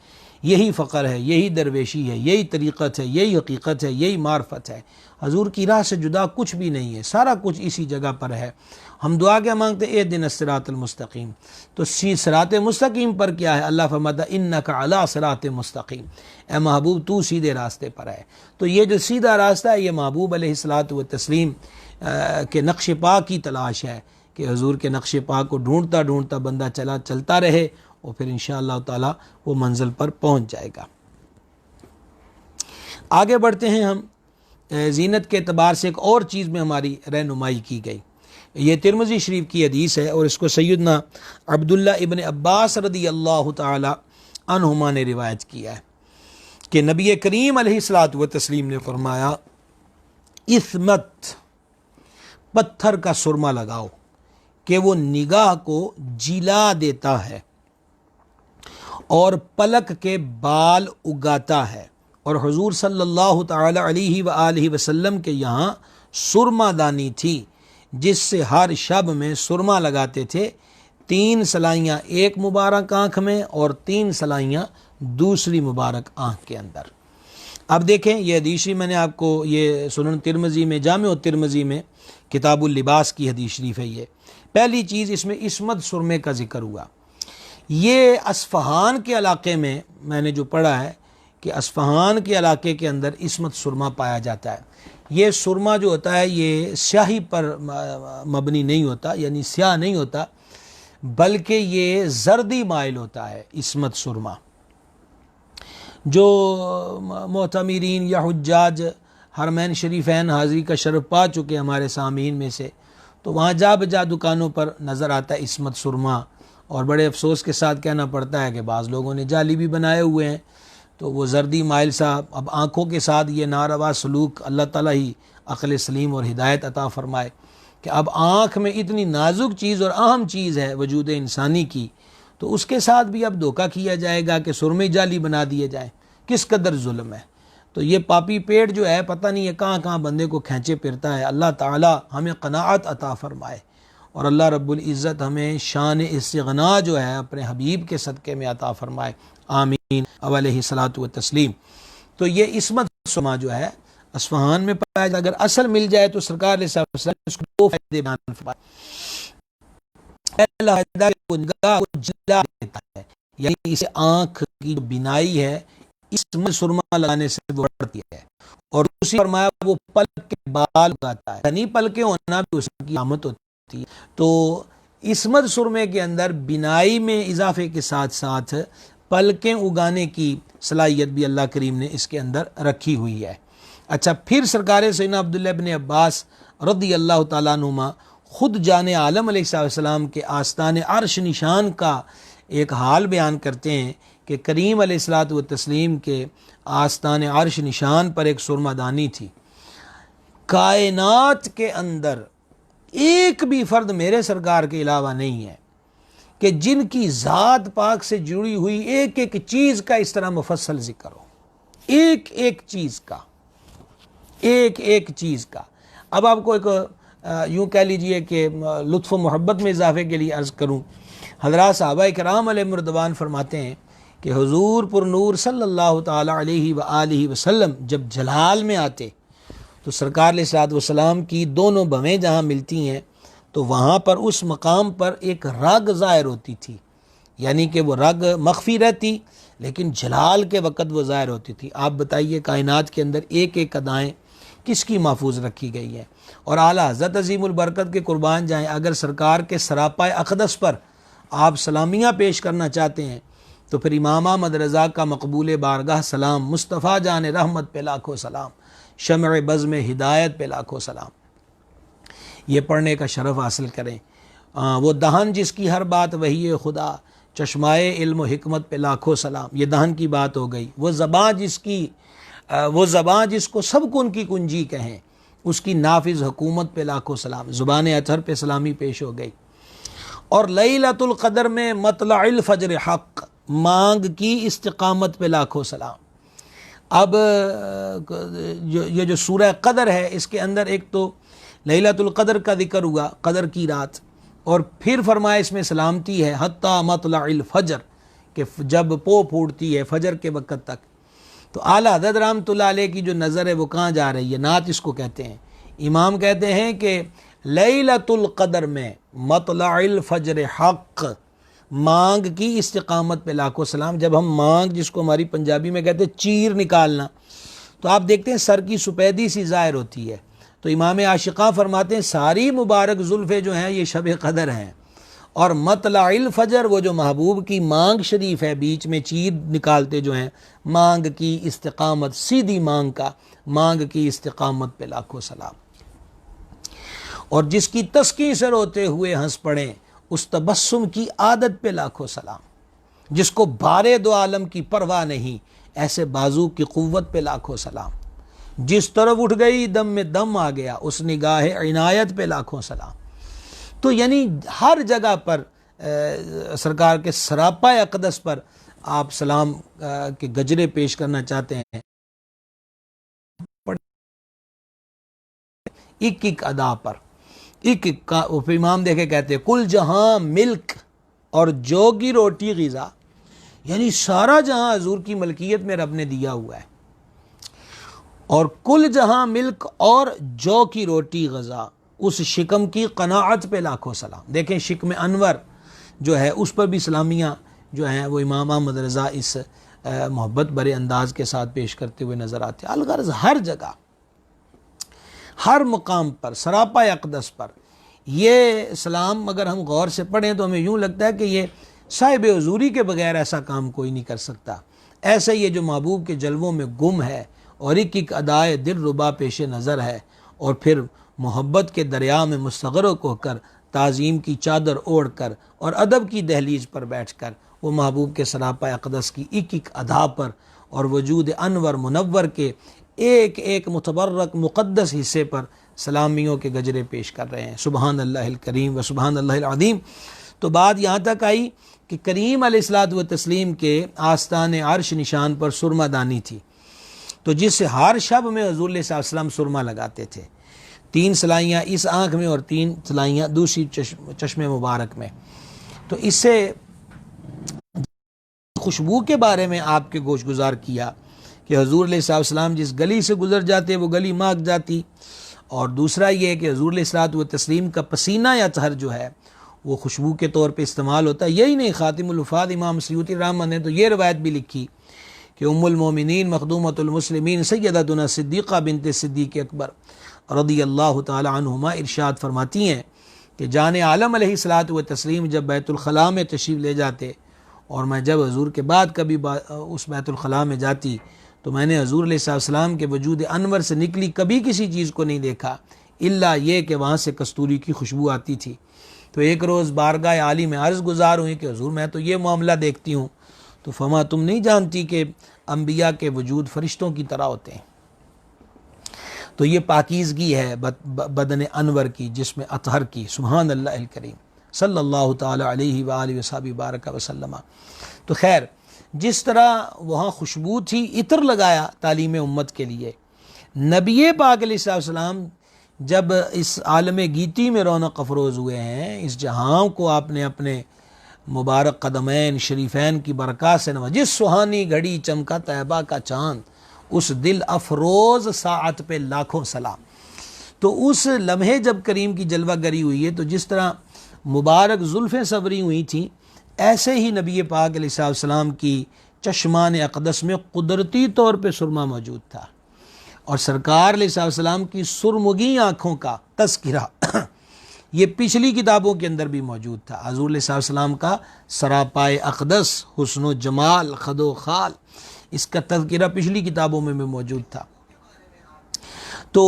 یہی فقر ہے, یہی درویشی ہے, یہی طریقت ہے, یہی حقیقت ہے, یہی معرفت ہے. حضور کی راہ سے جدا کچھ بھی نہیں ہے, سارا کچھ اسی جگہ پر ہے. ہم دعا کیا مانگتے ہیں؟ اہدنا الصراط المستقیم. تو صراط مستقیم پر کیا ہے؟ اللہ فرماتا انک علی صراط مستقیم, اے محبوب تو سیدھے راستے پر ہے. تو یہ جو سیدھا راستہ ہے یہ محبوب علیہ الصلاۃ والتسلیم کے نقش پا کی تلاش ہے کہ حضور کے نقش پا کو ڈھونڈتا ڈھونڈتا بندہ چلتا رہے اور پھر انشاءاللہ تعالی وہ منزل پر پہنچ جائے گا. آگے بڑھتے ہیں ہم. زینت کے اعتبار سے ایک اور چیز میں ہماری رہنمائی کی گئی. یہ ترمذی شریف کی حدیث ہے اور اس کو سیدنا عبداللہ ابن عباس رضی اللہ تعالی عنہما نے روایت کیا ہے کہ نبی کریم علیہ الصلاۃ والتسلیم نے فرمایا اسمت, پتھر کا سرما لگاؤ کہ وہ نگاہ کو جلا دیتا ہے اور پلک کے بال اگاتا ہے. اور حضور صلی اللہ تعالی علیہ وآلہ وسلم کے یہاں سرما دانی تھی جس سے ہر شب میں سرما لگاتے تھے, 3 سلائیاں ایک مبارک آنکھ میں اور 3 سلائیاں دوسری مبارک آنکھ کے اندر. اب دیکھیں یہ حدیث میں نے آپ کو یہ سنن ترمذی میں جامع ترمذی میں کتاب اللباس کی حدیث شریف ہے. یہ پہلی چیز اس میں عصمت سرمے کا ذکر ہوا. یہ اصفہان کے علاقے میں نے جو پڑھا ہے کہ اصفہان کے علاقے کے اندر عصمت سرما پایا جاتا ہے. یہ سرما جو ہوتا ہے یہ سیاہی پر مبنی نہیں ہوتا, یعنی سیاہ نہیں ہوتا بلکہ یہ زردی مائل ہوتا ہے. عصمت سرما جو معتمرین یا حجاج حرمین شریفین حاضری کا شرف پا چکے ہمارے سامعین میں سے, تو وہاں جا بجا دکانوں پر نظر آتا ہے عصمت سرما. اور بڑے افسوس کے ساتھ کہنا پڑتا ہے کہ بعض لوگوں نے جعلی بھی بنائے ہوئے ہیں. تو وہ زردی مائل صاحب اب آنکھوں کے ساتھ یہ ناروا سلوک, اللہ تعالیٰ ہی عقل سلیم اور ہدایت عطا فرمائے کہ اب آنکھ میں اتنی نازک چیز اور اہم چیز ہے وجود انسانی کی, تو اس کے ساتھ بھی اب دھوکہ کیا جائے گا کہ سرمے جعلی بنا دیے جائیں. کس قدر ظلم ہے. تو یہ پاپی پیٹ جو ہے پتہ نہیں ہے کہاں کہاں بندے کو کھینچے پھرتا ہے. اللہ تعالیٰ ہمیں قناعت عطا فرمائے اور اللہ رب العزت ہمیں شان استغنا جو ہے اپنے حبیب کے صدقے میں عطا فرمائے. آمین علیہ الصلاۃ والتسلیم. تو یہ عصمت سرما جو ہے اصفہان میں پایا جائے. اگر اصل مل جائے تو سرکار علیہ السلام اس کو 2 فائدے بیان فرمائے. پہلا فائدہ وہ نگاہ کو جلا دیتا ہے, یعنی اسے آنکھ کی جو بینائی ہے عصمت سرما لگانے سے بڑھتی ہے. اور دوسری فرمایا وہ پلک کے بال اگاتا ہے, یعنی پلکیں ہونا بھی اس کی علامت ہوتی ہے. تو عصمت سرمے کے اندر بینائی میں اضافے کے ساتھ ساتھ پلکیں اگانے کی صلاحیت بھی اللہ کریم نے اس کے اندر رکھی ہوئی ہے. اچھا, پھر سرکار سیدنا عبداللہ ابن عباس رضی اللہ تعالیٰ عنہما خود جان عالم علیہ السلام کے آستان عرش نشان کا ایک حال بیان کرتے ہیں کہ کریم علیہ الصلاۃ والتسلیم کے آستان عرش نشان پر ایک سرما دانی تھی. کائنات کے اندر ایک بھی فرد میرے سرکار کے علاوہ نہیں ہے کہ جن کی ذات پاک سے جڑی ہوئی ایک ایک چیز کا اس طرح مفصل ذکر ہو، ایک ایک چیز کا، ایک ایک چیز کا۔ اب آپ کو ایک یوں کہہ لیجئے کہ لطف و محبت میں اضافے کے لیے عرض کروں، حضرات صحابہ کرام علیہ رضوان فرماتے ہیں کہ حضور پر نور صلی اللہ تعالی علیہ وآلہ وسلم جب جلال میں آتے تو سرکار علیہ الصلوۃ والسلام کی دونوں بھویں جہاں ملتی ہیں تو وہاں پر اس مقام پر ایک رگ ظاہر ہوتی تھی، یعنی کہ وہ رگ مخفی رہتی لیکن جلال کے وقت وہ ظاہر ہوتی تھی۔ آپ بتائیے کائنات کے اندر ایک ایک ادائیں کس کی محفوظ رکھی گئی ہیں، اور اعلیٰ حضرت عظیم البرکت کے قربان جائیں، اگر سرکار کے سراپائے اقدس پر آپ سلامیاں پیش کرنا چاہتے ہیں تو پھر امام احمد رضا کا مقبول بارگاہ سلام، مصطفیٰ جان رحمت پہ لاکھوں سلام، شمع بزم ہدایت پہ لاکھوں سلام، یہ پڑھنے کا شرف حاصل کریں۔ وہ دہن جس کی ہر بات وحی خدا، چشمائے علم و حکمت پہ لاکھوں سلام، یہ دہن کی بات ہو گئی۔ وہ زباں جس کو سب کن کی کنجی کہیں، اس کی نافذ حکومت پہ لاکھوں سلام، زبان اطہر پہ سلامی پیش ہو گئی۔ اور لیلۃ القدر میں مطلع الفجر حق، مانگ کی استقامت پہ لاکھوں سلام۔ اب یہ جو سورہ قدر ہے اس کے اندر ایک تو لیلۃ القدر کا ذکر ہوا، قدر کی رات، اور پھر فرمایا اس میں سلامتی ہے حتی مطلع الفجر، کہ جب پو پھوٹتی ہے فجر کے وقت تک۔ تو اعلیٰ حضرت رحمۃ اللہ علیہ کی جو نظر ہے وہ کہاں جا رہی ہے؟ نعت اس کو کہتے ہیں۔ امام کہتے ہیں کہ لیلۃ القدر میں مطلع الفجر حق، مانگ کی استقامت پہ لاکھوں سلام۔ جب ہم مانگ، جس کو ہماری پنجابی میں کہتے ہیں چیر نکالنا، تو آپ دیکھتے ہیں سر کی سپیدی سی ظاہر ہوتی ہے، تو امام عاشقاں فرماتے ہیں ساری مبارک زلفیں جو ہیں یہ شب قدر ہیں، اور مطلع الفجر وہ جو محبوب کی مانگ شریف ہے، بیچ میں چیر نکالتے جو ہیں، مانگ کی استقامت، سیدھی مانگ کا، مانگ کی استقامت پہ لاکھوں سلام۔ اور جس کی تسکین سے روتے ہوئے ہنس پڑیں، اس تبسم کی عادت پہ لاکھوں سلام۔ جس کو بارے دو عالم کی پرواہ نہیں، ایسے بازو کی قوت پہ لاکھوں سلام۔ جس طرف اٹھ گئی دم میں دم آ گیا، اس نگاہ عنایت پہ لاکھوں سلام۔ تو یعنی ہر جگہ پر سرکار کے سراپا اقدس پر آپ سلام کے گجرے پیش کرنا چاہتے ہیں، ایک ایک ادا پر، ایک ایک کا امام دیکھے کہتے ہیں کل جہاں ملک اور جو کی روٹی غذا، یعنی سارا جہاں حضور کی ملکیت میں رب نے دیا ہوا ہے، اور کل جہاں ملک اور جو کی روٹی غذا، اس شکم کی قناعت پہ لاکھوں سلام۔ دیکھیں شکم انور جو ہے اس پر بھی سلامیاں جو ہیں وہ امام احمد رضا اس محبت برے انداز کے ساتھ پیش کرتے ہوئے نظر آتے ہیں۔ الغرض ہر جگہ، ہر مقام پر، سراپا اقدس پر یہ سلام اگر ہم غور سے پڑھیں تو ہمیں یوں لگتا ہے کہ یہ صاحب حضوری کے بغیر ایسا کام کوئی نہیں کر سکتا۔ ایسے یہ جو محبوب کے جلووں میں گم ہے اور ایک ایک ادائے دل ربا پیش نظر ہے، اور پھر محبت کے دریا میں مستغرق ہو کر، تعظیم کی چادر اوڑھ کر اور ادب کی دہلیز پر بیٹھ کر وہ محبوب کے سراپا اقدس کی ایک ایک ادا پر اور وجود انور منور کے ایک ایک متبرک مقدس حصے پر سلامیوں کے گجرے پیش کر رہے ہیں۔ سبحان اللہ الکریم و سبحان اللہ العظیم۔ تو بات یہاں تک آئی کہ کریم علیہ الصلوۃ والتسلیم کے آستان عرش نشان پر سرما دانی تھی، تو جس سے ہر شب میں حضور علیہ السلام سرما لگاتے تھے، 3 سلائیاں اس آنکھ میں اور 3 سلائیاں دوسری چشم مبارک میں۔ تو اس سے خوشبو کے بارے میں آپ کے گوش گزار کیا کہ حضور علیہ السلام جس گلی سے گزر جاتے وہ گلی مہک جاتی، اور دوسرا یہ کہ حضور علیہ الصلوۃ والتسلیم کا پسینہ یا طہر جو ہے وہ خوشبو کے طور پہ استعمال ہوتا ہے۔ یہی نہیں، خاتم الوفات امام سیوطی رحمہ نے تو یہ روایت بھی لکھی کہ ام المومنین مخدومۃ المسلمین سیدتنا صدیقہ بنت صدیق اکبر رضی اللہ تعالی عنہما ارشاد فرماتی ہیں کہ جان عالم علیہ الصلوۃ والتسلیم جب بیت الخلاء میں تشریف لے جاتے، اور میں جب حضور کے بعد کبھی اس بیت الخلاء میں جاتی تو میں نے حضور علیہ السلام کے وجود انور سے نکلی کبھی کسی چیز کو نہیں دیکھا الا یہ کہ وہاں سے کستوری کی خوشبو آتی تھی۔ تو ایک روز بارگاہ عالی میں عرض گزار ہوئی کہ حضور میں تو یہ معاملہ دیکھتی ہوں، تو فرما تم نہیں جانتی کہ انبیاء کے وجود فرشتوں کی طرح ہوتے ہیں؟ تو یہ پاکیزگی ہے بدن انور کی، جسم اطہر کی۔ سبحان اللہ الکریم۔ صلی اللہ تعالی علیہ وآلہ وصحبہ بارک وسلم۔ تو خیر، جس طرح وہاں خوشبو تھی، عطر لگایا تعلیم امت کے لیے، نبی پاک علیہ السلام جب اس عالم گیتی میں رونق افروز ہوئے ہیں، اس جہاں کو آپ نے اپنے مبارک قدمین شریفین کی برکات سے نوازا، جس سہانی گھڑی چمکا طیبہ کا چاند، اس دل افروز ساعت پہ لاکھوں سلام۔ تو اس لمحے جب کریم کی جلوہ گری ہوئی ہے، تو جس طرح مبارک زلفیں سوری ہوئی تھیں، ایسے ہی نبی پاک علیہ السلام کی چشمان اقدس میں قدرتی طور پہ سرما موجود تھا، اور سرکار علیہ السلام کی سرمگی آنکھوں کا تذکرہ یہ پچھلی کتابوں کے اندر بھی موجود تھا۔ حضور علیہ السلام کا سراپائے اقدس، حسن و جمال، خد و خال، اس کا تذکرہ پچھلی کتابوں میں بھی موجود تھا۔ تو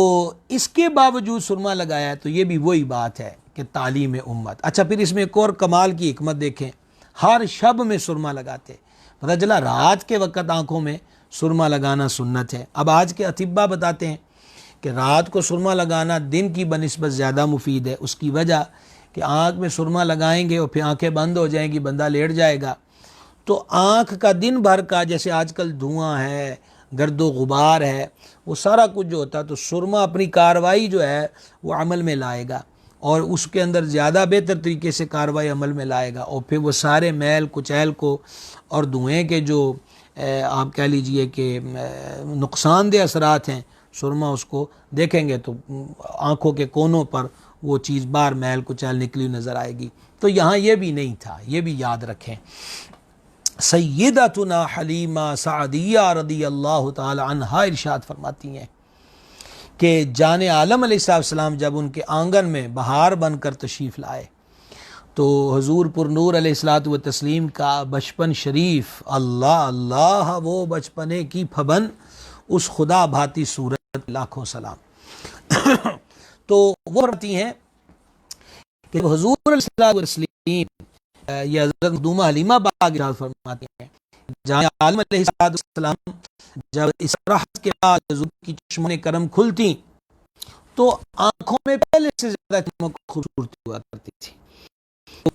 اس کے باوجود سرما لگایا، تو یہ بھی وہی بات ہے کہ تعلیم امت۔ اچھا، پھر اس میں ایک اور کمال کی حکمت دیکھیں، ہر شب میں سرما لگاتے، پتہ چلا رات کے وقت آنکھوں میں سرما لگانا سنت ہے۔ اب آج کے اطباء بتاتے ہیں کہ رات کو سرما لگانا دن کی بنسبت زیادہ مفید ہے۔ اس کی وجہ کہ آنکھ میں سرما لگائیں گے اور پھر آنکھیں بند ہو جائیں گی، بندہ لیٹ جائے گا، تو آنکھ کا دن بھر کا، جیسے آج کل دھواں ہے، گرد و غبار ہے، وہ سارا کچھ جو ہوتا ہے، تو سرما اپنی کاروائی جو ہے وہ عمل میں لائے گا، اور اس کے اندر زیادہ بہتر طریقے سے کاروائی عمل میں لائے گا، اور پھر وہ سارے میل کچیل کو اور دھوئیں کے جو آپ کہہ لیجئے کہ نقصان دہ اثرات ہیں، سرما اس کو دیکھیں گے تو آنکھوں کے کونوں پر وہ چیز بار میل کچیل نکلی نظر آئے گی۔ تو یہاں یہ بھی نہیں تھا، یہ بھی یاد رکھیں۔ سیدتنا حلیمہ سعدیہ رضی اللہ تعالی عنہا ارشاد فرماتی ہیں کہ جان عالم علیہ السلام جب ان کے آنگن میں بہار بن کر تشریف لائے، تو حضور پر نور علیہ الصلوۃ والتسلیم کا بچپن شریف، اللہ اللہ وہ بچپنے کی پھبن، اس خدا بھاتی صورت لاکھوں سلام۔ تو وہ فرماتی ہیں کہ حضور علیہ الصلوۃ والتسلیم، یہ حضرت مخدومہ حلیمہ باغ ارشاد فرماتی ہیں، جان عالم علیہ السلام جب استراحت کے بعد حضور کی چشمان کرم کھلتی تو آنکھوں میں پہلے سے زیادہ چمک خوبصورتی ہوا کرتی تھی۔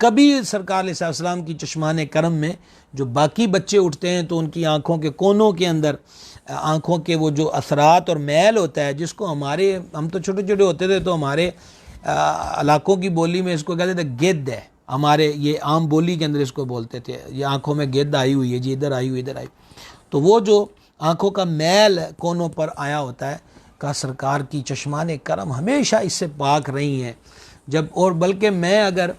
کبھی سرکار علیہ السلام کی چشمان کرم میں جو باقی بچے اٹھتے ہیں تو ان کی آنکھوں کے کونوں کے اندر آنکھوں کے وہ جو اثرات اور میل ہوتا ہے، جس کو ہم تو چھوٹے چھوٹے ہوتے تھے تو ہمارے علاقوں کی بولی میں اس کو کہتے تھے گد ہے، ہمارے یہ عام بولی کے اندر اس کو بولتے تھے، یہ آنکھوں میں گد آئی ہوئی ہے جی، ادھر آئی ہوئی ادھر آئی، تو وہ جو آنکھوں کا میل کونوں پر آیا ہوتا ہے، کا سرکار کی چشمان کرم ہمیشہ اس سے پاک رہی ہیں۔ جب اور بلکہ میں اگر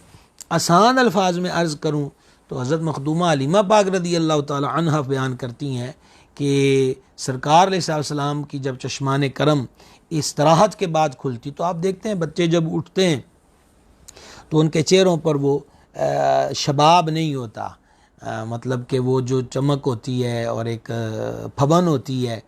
آسان الفاظ میں عرض کروں تو حضرت مخدومہ حلیمہ پاک رضی اللہ تعالی عنہ بیان کرتی ہیں کہ سرکار علیہ السلام کی جب چشمان کرم استراحت کے بعد کھلتی تو آپ دیکھتے ہیں بچے جب اٹھتے ہیں تو ان کے چہروں پر وہ شباب نہیں ہوتا، مطلب کہ وہ جو چمک ہوتی ہے اور ایک پھبن ہوتی ہے،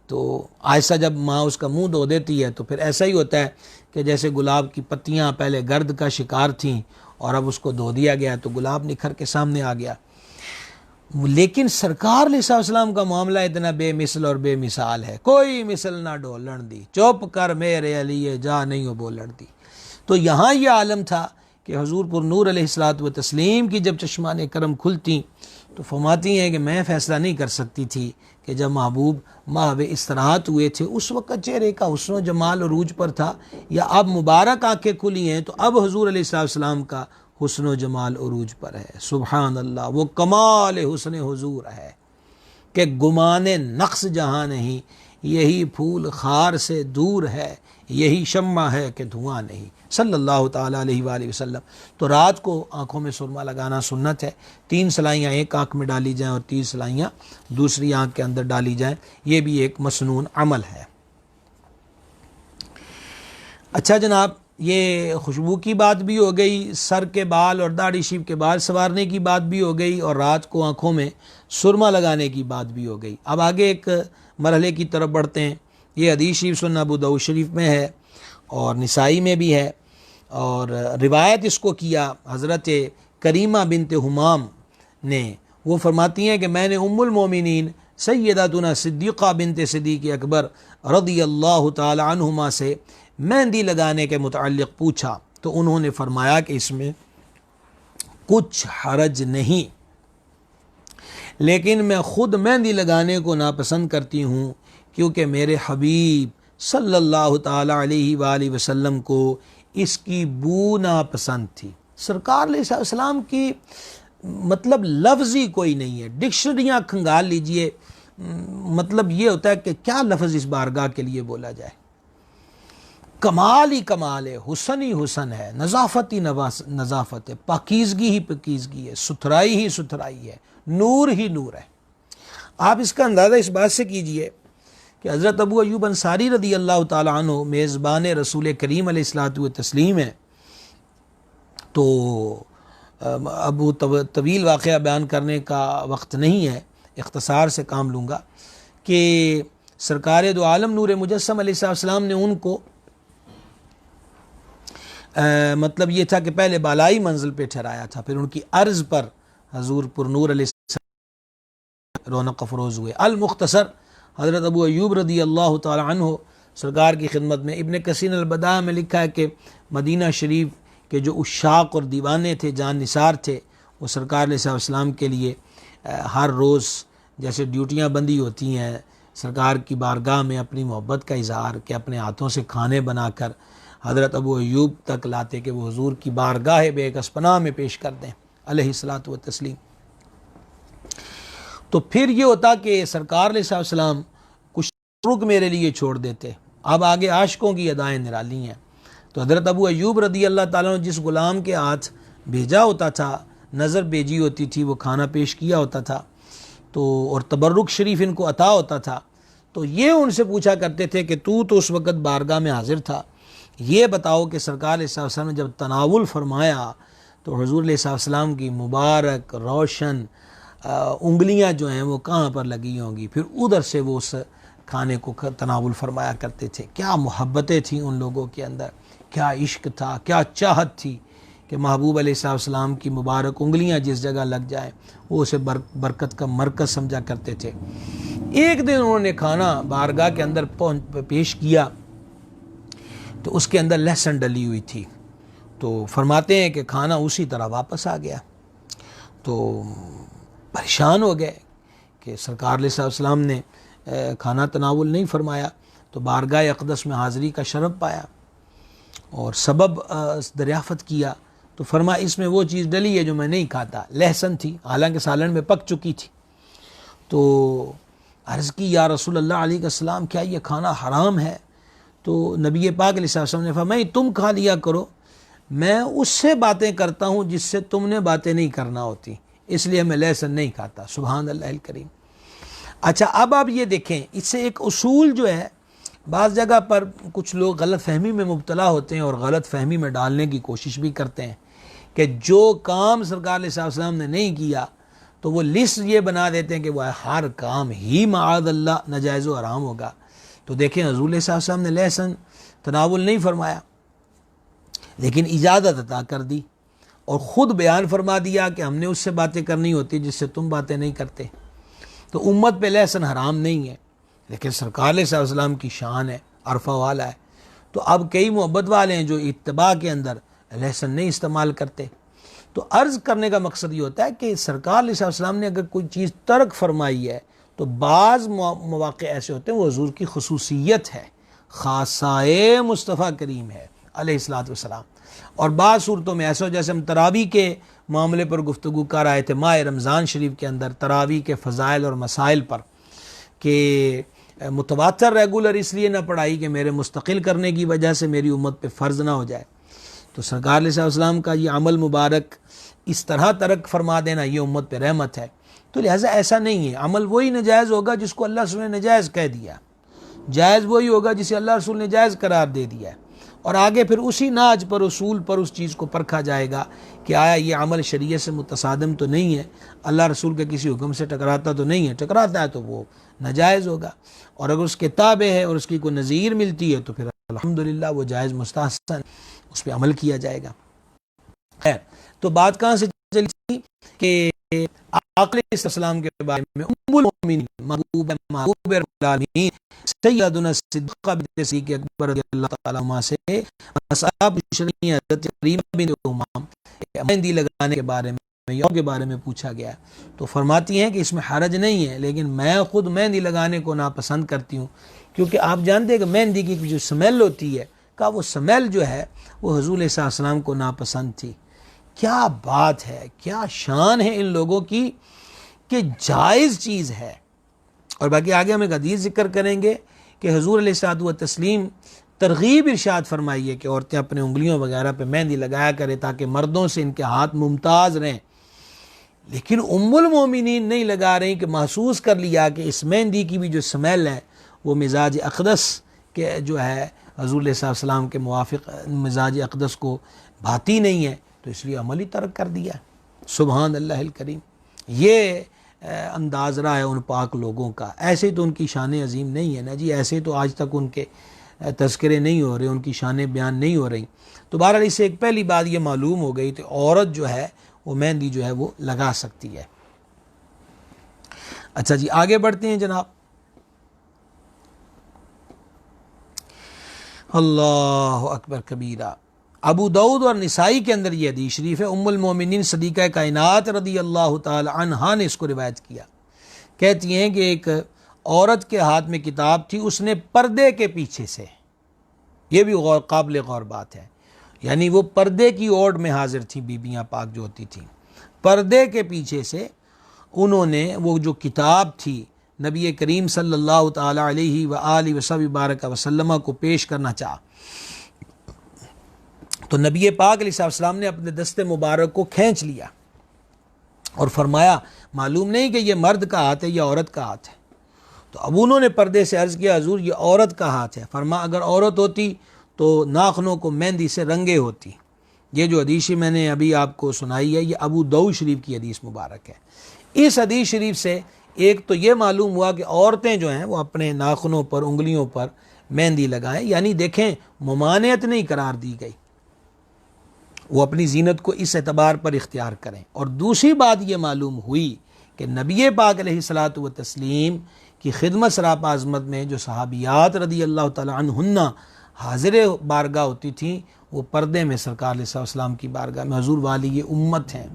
تو آہستہ جب ماں اس کا منہ دھو دیتی ہے تو پھر ایسا ہی ہوتا ہے کہ جیسے گلاب کی پتیاں پہلے گرد کا شکار تھیں اور اب اس کو دھو دیا گیا تو گلاب نکھر کے سامنے آ گیا۔ لیکن سرکار علیہ السلام کا معاملہ اتنا بے مثل اور بے مثال ہے، کوئی مثل نہ ڈولن دی، چپ کر میرے علی جا نہیں ہو بولن دی۔ تو یہاں یہ عالم تھا کہ حضور پر نور علیہ الصلوۃ والتسلیم کی جب چشمان کرم کھلتی تو فرماتی ہیں کہ میں فیصلہ نہیں کر سکتی تھی کہ جب محبوب ماہو استراحت ہوئے تھے اس وقت چہرے کا حسن و جمال عروج پر تھا، یا اب مبارک آنکھیں کھلی ہیں تو اب حضور علیہ السلام کا حسن و جمال عروج پر ہے۔ سبحان اللہ، وہ کمال حسن حضور ہے کہ گمان نقص جہاں نہیں، یہی پھول خار سے دور ہے، یہی شمع ہے کہ دھواں نہیں، صلی اللہ تعالیٰ علیہ وآلہ وسلم۔ تو رات کو آنکھوں میں سرما لگانا سنت ہے، 3 سلائیاں ایک آنکھ میں ڈالی جائیں اور 3 سلائیاں دوسری آنکھ کے اندر ڈالی جائیں، یہ بھی ایک مسنون عمل ہے۔ اچھا جناب، یہ خوشبو کی بات بھی ہو گئی، سر کے بال اور داڑھی شریف کے بال سنوارنے کی بات بھی ہو گئی، اور رات کو آنکھوں میں سرما لگانے کی بات بھی ہو گئی۔ اب آگے ایک مرحلے کی طرف بڑھتے ہیں۔ یہ حدیث شریف سنن ابو داؤد شریف میں ہے اور نسائی میں بھی ہے، اور روایت اس کو کیا حضرت کریمہ بنت حمام نے۔ وہ فرماتی ہیں کہ میں نے ام المومنین سیداتنا صدیقہ بنت صدیق اکبر رضی اللہ تعالی عنہما سے مہندی لگانے کے متعلق پوچھا، تو انہوں نے فرمایا کہ اس میں کچھ حرج نہیں، لیکن میں خود مہندی لگانے کو ناپسند کرتی ہوں کیونکہ میرے حبیب صلی اللہ تعالی علیہ وآلہ وسلم کو اس کی بو ناپسند تھی۔ سرکار علیہ السلام کی مطلب لفظ ہی کوئی نہیں ہے، ڈکشنریاں کھنگال لیجئے، مطلب یہ ہوتا ہے کہ کیا لفظ اس بارگاہ کے لیے بولا جائے۔ کمال ہی کمال ہے، حسن ہی حسن ہے، نظافت ہی نظافت ہے، پاکیزگی ہی پاکیزگی ہے، ستھرائی ہی ستھرائی ہے، نور ہی نور ہے۔ آپ اس کا اندازہ اس بات سے کیجئے کہ حضرت ابو ایوب انصاری رضی اللہ تعالی عنہ میزبان رسول کریم علیہ الصلوۃ والتسلیم ہے، تو اب وہ طویل واقعہ بیان کرنے کا وقت نہیں ہے، اختصار سے کام لوں گا کہ سرکار دو عالم نور مجسم علیہ السلام نے ان کو مطلب یہ تھا کہ پہلے بالائی منزل پہ ٹھہرایا تھا، پھر ان کی عرض پر حضور پر نور علیہ السلام رونق افروز ہوئے۔ المختصر حضرت ابو ایوب رضی اللہ تعالی عنہ سرکار کی خدمت میں، ابن کثیر البدائع میں لکھا ہے کہ مدینہ شریف کے جو عشاق اور دیوانے تھے، جان نثار تھے، وہ سرکار علیہ السلام کے لیے ہر روز جیسے ڈیوٹیاں بندی ہوتی ہیں سرکار کی بارگاہ میں اپنی محبت کا اظہار کہ اپنے ہاتھوں سے کھانے بنا کر حضرت ابو ایوب تک لاتے کہ وہ حضور کی بارگاہ بے کس پناہ میں پیش کر دیں علیہ الصلوۃ والتسلیم۔ تو پھر یہ ہوتا کہ سرکار علیہ السلام کچھ رک میرے لیے چھوڑ دیتے، اب آگے عاشقوں کی ادائیں نرالی ہیں۔ تو حضرت ابو ایوب رضی اللہ تعالیٰ عنہ جس غلام کے ہاتھ بھیجا ہوتا تھا، نظر بھیجی ہوتی تھی، وہ کھانا پیش کیا ہوتا تھا، تو اور تبرک شریف ان کو عطا ہوتا تھا، تو یہ ان سے پوچھا کرتے تھے کہ تو اس وقت بارگاہ میں حاضر تھا، یہ بتاؤ کہ سرکار علیہ السلام نے جب تناول فرمایا تو حضور علیہ السلام کی مبارک روشن انگلیاں جو ہیں وہ کہاں پر لگی ہوں گی، پھر ادھر سے وہ اس کھانے کو تناول فرمایا کرتے تھے۔ کیا محبتیں تھیں ان لوگوں کے اندر، کیا عشق تھا، کیا چاہت تھی کہ محبوب علیہ السلام کی مبارک انگلیاں جس جگہ لگ جائیں وہ اسے برکت کا مرکز سمجھا کرتے تھے۔ ایک دن انہوں نے کھانا بارگاہ کے اندر پیش کیا تو اس کے اندر لہسن ڈلی ہوئی تھی، تو فرماتے ہیں کہ کھانا اسی طرح واپس آ گیا، تو پریشان ہو گئے کہ سرکار علیہ السلام نے کھانا تناول نہیں فرمایا، تو بارگاہ اقدس میں حاضری کا شرف پایا اور سبب دریافت کیا، تو فرمایا اس میں وہ چیز ڈلی ہے جو میں نہیں کھاتا، لہسن تھی، حالانکہ سالن میں پک چکی تھی۔ تو عرض کی یا رسول اللہ علیہ السلام کیا یہ کھانا حرام ہے؟ تو نبی پاک علیہ السلام نے فرمایا تم کھا لیا کرو، میں اس سے باتیں کرتا ہوں جس سے تم نے باتیں نہیں کرنا ہوتی، اس لیے میں لہسن نہیں کھاتا۔ سبحان اللہ الکریم۔ اچھا اب آپ یہ دیکھیں، اس سے ایک اصول جو ہے، بعض جگہ پر کچھ لوگ غلط فہمی میں مبتلا ہوتے ہیں اور غلط فہمی میں ڈالنے کی کوشش بھی کرتے ہیں کہ جو کام سرکار علیہ السلام نے نہیں کیا تو وہ لسٹ یہ بنا دیتے ہیں کہ وہ ہر کام ہی معاذ اللہ ناجائز و حرام ہوگا۔ تو دیکھیں حضور علیہ السلام نے لہسن تناول نہیں فرمایا لیکن اجازت عطا کر دی اور خود بیان فرما دیا کہ ہم نے اس سے باتیں کرنی ہوتی جس سے تم باتیں نہیں کرتے۔ تو امت پہ لہسن حرام نہیں ہے، لیکن سرکار علیہ السلام کی شان ہے، عرفہ والا ہے، تو اب کئی محبت والے ہیں جو اتباع کے اندر لہسن نہیں استعمال کرتے۔ تو عرض کرنے کا مقصد یہ ہوتا ہے کہ سرکار علیہ السلام نے اگر کوئی چیز ترک فرمائی ہے تو بعض مواقع ایسے ہوتے ہیں وہ حضور کی خصوصیت ہے، خاصائے مصطفیٰ کریم ہے علیہ الصلوۃ والسلام، اور بعض صورتوں میں ایسا ہو جیسے ہم تراویح کے معاملے پر گفتگو کر آئے تھے ماہ رمضان شریف کے اندر، تراویح کے فضائل اور مسائل پر، کہ متواتر ریگولر اس لیے نہ پڑھائی کہ میرے مستقل کرنے کی وجہ سے میری امت پہ فرض نہ ہو جائے، تو سرکار علیہ السلام کا یہ عمل مبارک اس طرح ترک فرما دینا یہ امت پہ رحمت ہے۔ تو لہٰذا ایسا نہیں ہے، عمل وہی ناجائز ہوگا جس کو اللہ رسول نے ناجائز کہہ دیا، جائز وہی ہوگا جسے اللہ رسول نے جائز قرار دے دیا ہے، اور آگے پھر اسی ناج پر اصول پر اس چیز کو پرکھا جائے گا کہ آیا یہ عمل شریعت سے متصادم تو نہیں ہے، اللہ رسول کے کسی حکم سے ٹکراتا تو نہیں ہے، ٹکراتا ہے تو وہ ناجائز ہوگا، اور اگر اس کے تابع ہے اور اس کی کوئی نظیر ملتی ہے تو پھر الحمدللہ وہ جائز مستحسن، اس پہ عمل کیا جائے گا۔ خیر، تو بات کہاں سے چلی تھی کہ آقا علیہ السلام کے بارے میں ام المؤمنین محبوب العالمین سیدنا صدیقہ بنت صدیق اکبر رضی اللہ تعالیٰ عنہ سے مصعب شرعی حضرت کریمہ بنت امام مہندی لگانے کے بارے میں یوم کے بارے میں پوچھا گیا تو فرماتی ہیں کہ اس میں حرج نہیں ہے، لیکن میں خود مہندی لگانے کو ناپسند کرتی ہوں، کیونکہ آپ جانتے ہیں کہ مہندی کی جو سمیل ہوتی ہے کہ وہ سمیل جو ہے وہ حضور صلی اللہ علیہ وسلم کو ناپسند تھی۔ کیا بات ہے، کیا شان ہے ان لوگوں کی کہ جائز چیز ہے۔ اور باقی آگے ہم ایک حدیث ذکر کریں گے کہ حضور علیہ الصلوۃ والتسلیم ترغیب ارشاد فرمائی ہے کہ عورتیں اپنے انگلیوں وغیرہ پہ مہندی لگایا کریں تاکہ مردوں سے ان کے ہاتھ ممتاز رہیں، لیکن ام المومنین نہیں لگا رہی کہ محسوس کر لیا کہ اس مہندی کی بھی جو سمیل ہے وہ مزاج اقدس کے جو ہے حضور علیہ السلام کے موافق مزاج اقدس کو بھاتی نہیں ہے، تو اس لیے عمل ہی ترک کر دیا۔ سبحان اللہ الکریم، یہ انداز رہا ہے ان پاک لوگوں کا۔ ایسے تو ان کی شان عظیم نہیں ہے نا جی، ایسے تو آج تک ان کے تذکرے نہیں ہو رہے، ان کی شانیں بیان نہیں ہو رہی۔ تو بہرحال اس سے ایک پہلی بات یہ معلوم ہو گئی کہ عورت جو ہے وہ مہندی جو ہے وہ لگا سکتی ہے۔ اچھا جی آگے بڑھتے ہیں جناب۔ اللہ اکبر کبیرہ۔ ابو داؤد اور نسائی کے اندر یہ حدیث شریف ہے، ام المومنین صدیقہ کائنات رضی اللہ تعالی عنہا نے اس کو روایت کیا، کہتی ہیں کہ ایک عورت کے ہاتھ میں کتاب تھی، اس نے پردے کے پیچھے سے، یہ بھی قابل غور بات ہے، یعنی وہ پردے کی اوڑ میں حاضر تھی، بیبیاں پاک جو ہوتی تھیں، پردے کے پیچھے سے انہوں نے وہ جو کتاب تھی نبی کریم صلی اللہ تعالی علیہ وآلہ وسلم کو پیش کرنا چاہا، تو نبی پاک علیہ السلام نے اپنے دست مبارک کو کھینچ لیا اور فرمایا معلوم نہیں کہ یہ مرد کا ہاتھ ہے یا عورت کا ہاتھ ہے۔ تو اب انہوں نے پردے سے عرض کیا حضور یہ عورت کا ہاتھ ہے۔ فرما اگر عورت ہوتی تو ناخنوں کو مہندی سے رنگے ہوتی۔ یہ جو حدیث میں نے ابھی آپ کو سنائی ہے یہ ابو داؤد شریف کی حدیث مبارک ہے۔ اس حدیث شریف سے ایک تو یہ معلوم ہوا کہ عورتیں جو ہیں وہ اپنے ناخنوں پر انگلیوں پر مہندی لگائیں، یعنی دیکھیں ممانعت نہیں قرار دی گئی، وہ اپنی زینت کو اس اعتبار پر اختیار کریں۔ اور دوسری بات یہ معلوم ہوئی کہ نبی پاک علیہ الصلوۃ والتسلیم کی خدمت سراپا عظمت میں جو صحابیات رضی اللہ تعالی عنہن حاضر بارگاہ ہوتی تھیں، وہ پردے میں سرکار علیہ السلام کی بارگاہ میں حضور والی امت ہیں،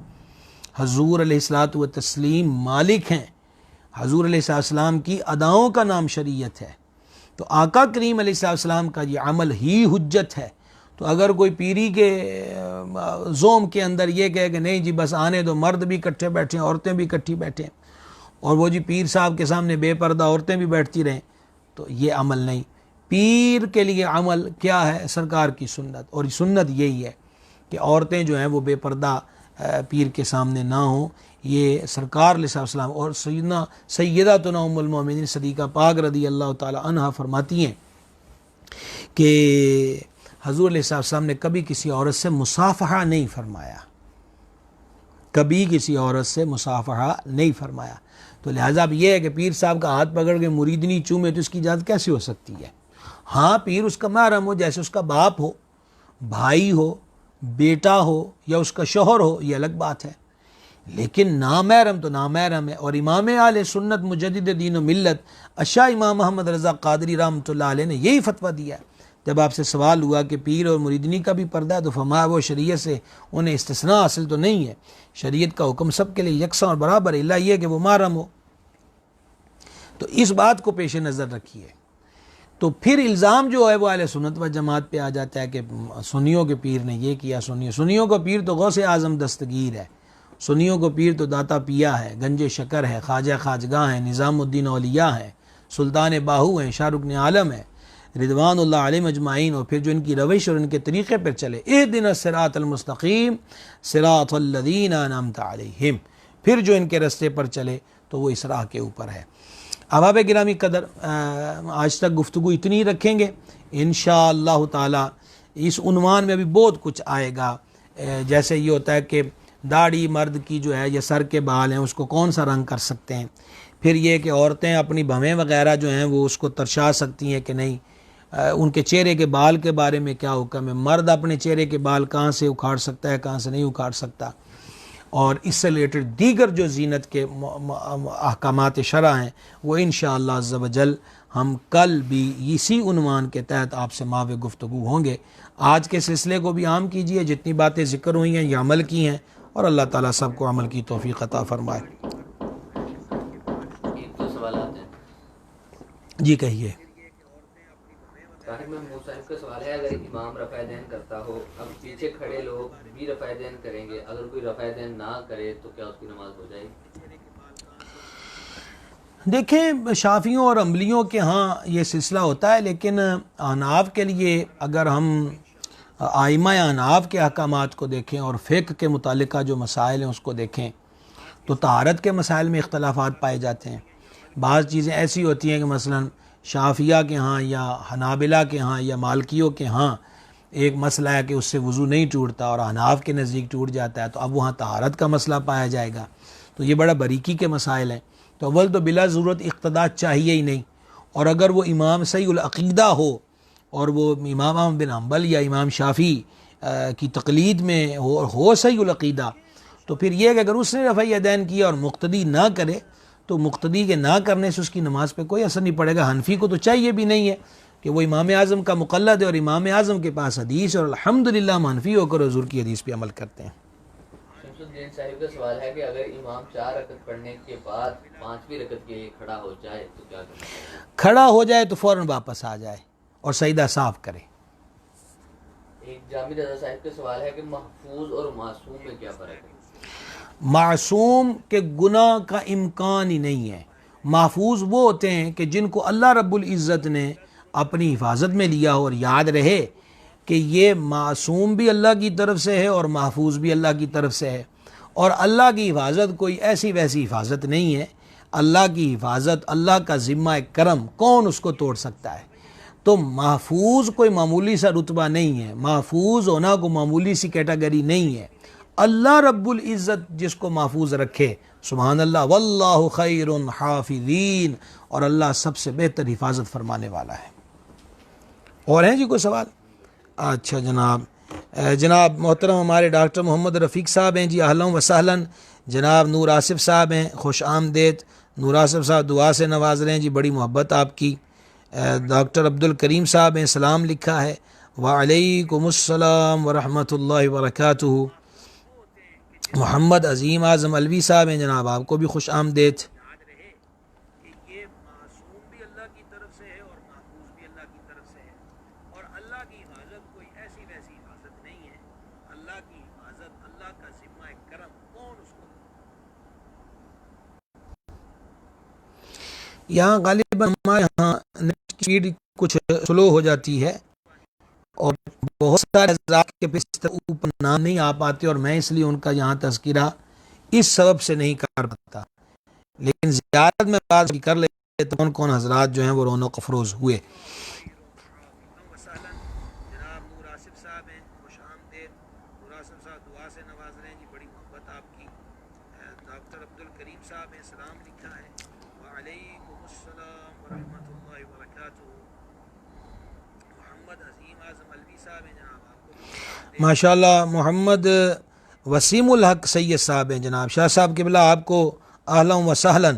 حضور علیہ الصلوۃ والتسلیم مالک ہیں، حضور علیہ السلام کی اداؤں کا نام شریعت ہے، تو آقا کریم علیہ السلام کا یہ عمل ہی حجت ہے۔ تو اگر کوئی پیری کے زوم کے اندر یہ کہے کہ نہیں جی بس آنے دو، مرد بھی اکٹھے بیٹھے ہیں عورتیں بھی اکٹھی بیٹھے ہیں، اور وہ جی پیر صاحب کے سامنے بے پردہ عورتیں بھی بیٹھتی رہیں، تو یہ عمل نہیں۔ پیر کے لیے عمل کیا ہے؟ سرکار کی سنت، اور سنت یہی ہے کہ عورتیں جو ہیں وہ بے پردہ پیر کے سامنے نہ ہوں۔ یہ سرکار علیہ السلام اور سیداتنا ام المومنین صدیقہ پاک رضی اللہ تعالی عنہا فرماتی ہیں کہ حضور علیہ السلام نے کبھی کسی عورت سے مصافحہ نہیں فرمایا، کبھی کسی عورت سے مصافحہ نہیں فرمایا۔ تو لہٰذا اب یہ ہے کہ پیر صاحب کا ہاتھ پکڑ کے مریدنی چومے تو اس کی اجازت کیسے ہو سکتی ہے؟ ہاں پیر اس کا محرم ہو، جیسے اس کا باپ ہو، بھائی ہو، بیٹا ہو یا اس کا شوہر ہو، یہ الگ بات ہے، لیکن نامحرم تو نامحرم ہے۔ اور امام اہل سنت مجدد دین و ملت اشاہ امام محمد رضا قادری رحمۃ اللہ علیہ نے یہی فتویٰ دیا ہے۔ جب آپ سے سوال ہوا کہ پیر اور مریدنی کا بھی پردہ ہے تو فرمایا وہ شریعت سے انہیں استثناء حاصل تو نہیں ہے، شریعت کا حکم سب کے لیے یکساں اور برابر ہے، اللہ یہ کہ وہ محرم ہو۔ تو اس بات کو پیش نظر رکھیے۔ تو پھر الزام جو ہے وہ اہل سنت و جماعت پہ آ جاتا ہے کہ سنیوں کے پیر نے یہ کیا، سنیوں کا پیر تو غوث اعظم دستگیر ہے، سنیوں کو پیر تو داتا پیا ہے، گنج شکر ہے، خواجہ خواجگاہ ہیں، نظام الدین اولیاء ہیں، سلطان باہو ہیں، شاہ رکن عالم ہے، رضوان اللہ علیہ اجمعین۔ اور پھر جو ان کی روش اور ان کے طریقے پر چلے، اہدنا الصراط المستقیم صراط الذین انعمت علیہم، پھر جو ان کے رستے پر چلے تو وہ اس راہ کے اوپر ہے۔ احباب گرامی قدر، آج تک گفتگو اتنی رکھیں گے، انشاءاللہ تعالی اس عنوان میں بھی بہت کچھ آئے گا۔ جیسے یہ ہوتا ہے کہ داڑھی مرد کی جو ہے یا سر کے بال ہیں اس کو کون سا رنگ کر سکتے ہیں، پھر یہ کہ عورتیں اپنی بھویں وغیرہ جو ہیں وہ اس کو ترشا سکتی ہیں کہ نہیں، ان کے چہرے کے بال کے بارے میں کیا حکم ہے، مرد اپنے چہرے کے بال کہاں سے اکھاڑ سکتا ہے کہاں سے نہیں اکھاڑ سکتا، اور اس سے ریلیٹڈ دیگر جو زینت کے احکامات شرع ہیں وہ انشاءاللہ عز و جل ہم کل بھی اسی عنوان کے تحت آپ سے ماو گفتگو ہوں گے۔ آج کے سلسلے کو بھی عام کیجئے، جتنی باتیں ذکر ہوئی ہیں یہ عمل کی ہیں، اور اللہ تعالیٰ سب کو عمل کی توفیق عطا فرمائے۔ ایک دو سوالات ہیں۔ جی کہیے۔ طاہر محمود صاحب کا سوال ہے، اگر امام رفع دین کرتا ہو، اب پیچھے کھڑے لوگ بھی رفع دین کریں گے، اگر کوئی رفع دین نہ کرے تو کیا اس کی نماز ہو جائے گی؟ دیکھیں شافیوں اور حنبلیوں کے ہاں یہ سلسلہ ہوتا ہے، لیکن احناف کے لیے اگر ہم ائمہ احناف کے احکامات کو دیکھیں اور فقہ کے متعلقہ جو مسائل ہیں اس کو دیکھیں تو طہارت کے مسائل میں اختلافات پائے جاتے ہیں۔ بعض چیزیں ایسی ہوتی ہیں کہ مثلا شافیہ کے ہاں یا حنابلہ کے ہاں یا مالکیوں کے ہاں ایک مسئلہ ہے کہ اس سے وضو نہیں ٹوٹتا اور احناف کے نزدیک ٹوٹ جاتا ہے، تو اب وہاں طہارت کا مسئلہ پایا جائے گا۔ تو یہ بڑا باریکی کے مسائل ہیں۔ تو اول تو بلا ضرورت اقتداء چاہیے ہی نہیں، اور اگر وہ امام صحیح العقیدہ ہو اور وہ امام احمد بن حنبل یا امام شافعی کی تقلید میں ہو صحیح العقیدہ، تو پھر یہ کہ اگر اس نے رفع یدین کیا اور مقتدی نہ کرے تو مقتدی کے نہ کرنے سے اس کی نماز پہ کوئی اثر نہیں پڑے گا۔ حنفی کو تو چاہیے بھی نہیں ہے کہ وہ امام اعظم کا مقلد ہے اور امام اعظم کے پاس حدیث، اور الحمدللہ ہم حنفی ہو کر حضور کی حدیث پہ عمل کرتے ہیں۔ شمس الدین صاحب کا سوال ہے کہ اگر امام 4 رکعت پڑھنے کے بعد 5ویں رکعت کے لیے کھڑا ہو جائے تو کیا کرنا چاہیے؟ کھڑا ہو جائے تو فوراً واپس آ جائے اور سجدہ صاف کرے۔ ایک جامد رضا صاحب کا سوال ہے کہ محفوظ اور معصوم میں کیا فرق ہے؟ معصوم کے گناہ کا امکان ہی نہیں ہے۔ محفوظ وہ ہوتے ہیں کہ جن کو اللہ رب العزت نے اپنی حفاظت میں لیا ہو، اور یاد رہے کہ یہ معصوم بھی اللہ کی طرف سے ہے اور محفوظ بھی اللہ کی طرف سے ہے، اور اللہ کی حفاظت کوئی ایسی ویسی حفاظت نہیں ہے۔ اللہ کی حفاظت، اللہ کا ذمہ کرم، کون اس کو توڑ سکتا ہے؟ تو محفوظ کوئی معمولی سا رتبہ نہیں ہے، محفوظ ہونا کوئی معمولی سی کیٹیگری نہیں ہے۔ اللہ رب العزت جس کو محفوظ رکھے، سبحان اللہ، واللہ خیر حافظین، اور اللہ سب سے بہتر حفاظت فرمانے والا ہے۔ اور ہیں جی کوئی سوال؟ اچھا جناب محترم ہمارے ڈاکٹر محمد رفیق صاحب ہیں جی، اہلا و سہلا۔ جناب نور آصف صاحب ہیں، خوش آمدید۔ نور آصف صاحب دعا سے نواز رہے ہیں جی، بڑی محبت آپ کی۔ ڈاکٹر عبد الکریم صاحب ہیں، سلام لکھا ہے، وعلیکم السلام ورحمۃ اللہ وبرکاتہ۔ محمد عظیم اعظم الوی صاحب ہیں جناب، آپ کو بھی خوش آمدید۔ یہ معصوم بھی اللہ کی طرف سے ہے اور محفوظ بھی اللہ کی طرف سے ہے، اور اللہ کی حفاظت کوئی ایسی ویسی حفاظت نہیں ہے۔ اللہ کی حفاظت، اللہ کا ذمہ کرم، کون اس کو؟ یہاں غالباً ہمارے یہاں نیٹ کی سپیڈ کچھ سلو ہو جاتی ہے، اور بہت سارے حضرات کے اوپر نام نہیں آ پاتے، اور میں اس لیے ان کا یہاں تذکرہ اس سبب سے نہیں کر پاتا، لیکن زیارت میں بات کر لیتے تو کون حضرات جو ہیں وہ رونق افروز ہوئے۔ جناب نور آصف صاحب ہیں، خوش آمدید۔ نور آصف صاحب دعا سے نواز رہے ہیں جی، بڑی محبت آپ کی۔ ڈاکٹر عبد الکریم صاحب ہیں، سلام لکھا ہے، وعلیکم السلام ورحمۃ اللہ وبرکاتہ۔ محمد عظیم اعظم الوی صاحب ہیں جناب، آپ کو ماشاءاللہ۔ محمد وسیم الحق سید صاحب ہیں جناب، شاہ صاحب قبلہ آپ کو اہلا و سہلا،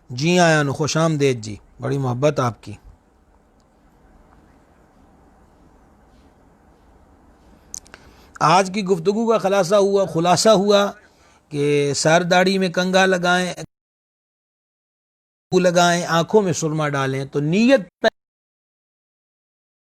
جی آیا نو، خوش آمدید جی، بڑی محبت آپ کی۔ آج کی گفتگو کا خلاصہ ہوا کہ سر داڑھی میں کنگھا لگائیں، آنکھوں میں سرما ڈالیں تو نیت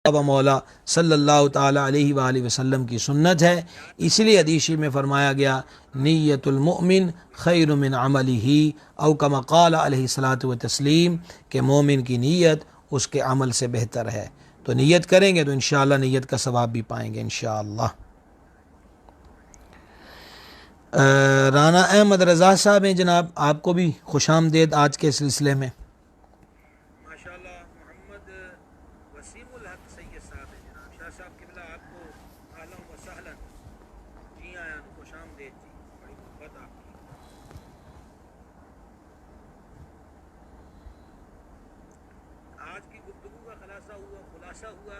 مولا صلی اللہ تعالی علیہ وآلہ وسلم کی سنت ہے، اس لیے حدیث میں فرمایا گیا نیت المؤمن خیر من عملہ، او کما قال علیہ الصلوۃ والتسلیم، کہ مومن کی نیت اس کے عمل سے بہتر ہے۔ تو نیت کریں گے تو انشاءاللہ نیت کا ثواب بھی پائیں گے انشاءاللہ۔ رانا احمد رضا صاحب ہیں جناب، آپ کو بھی خوش آمدید آج کے سلسلے میں۔ ماشاءاللہ۔ محمد وسیم الحق سید صاحب ہیں جناب، شاہ صاحب قبلہ آپ کو اہلا و سہلا، جی آیا نو، خوش آمدید جی، بڑی محبت آپ کی۔ آج کی گفتگو کا خلاصہ ہوا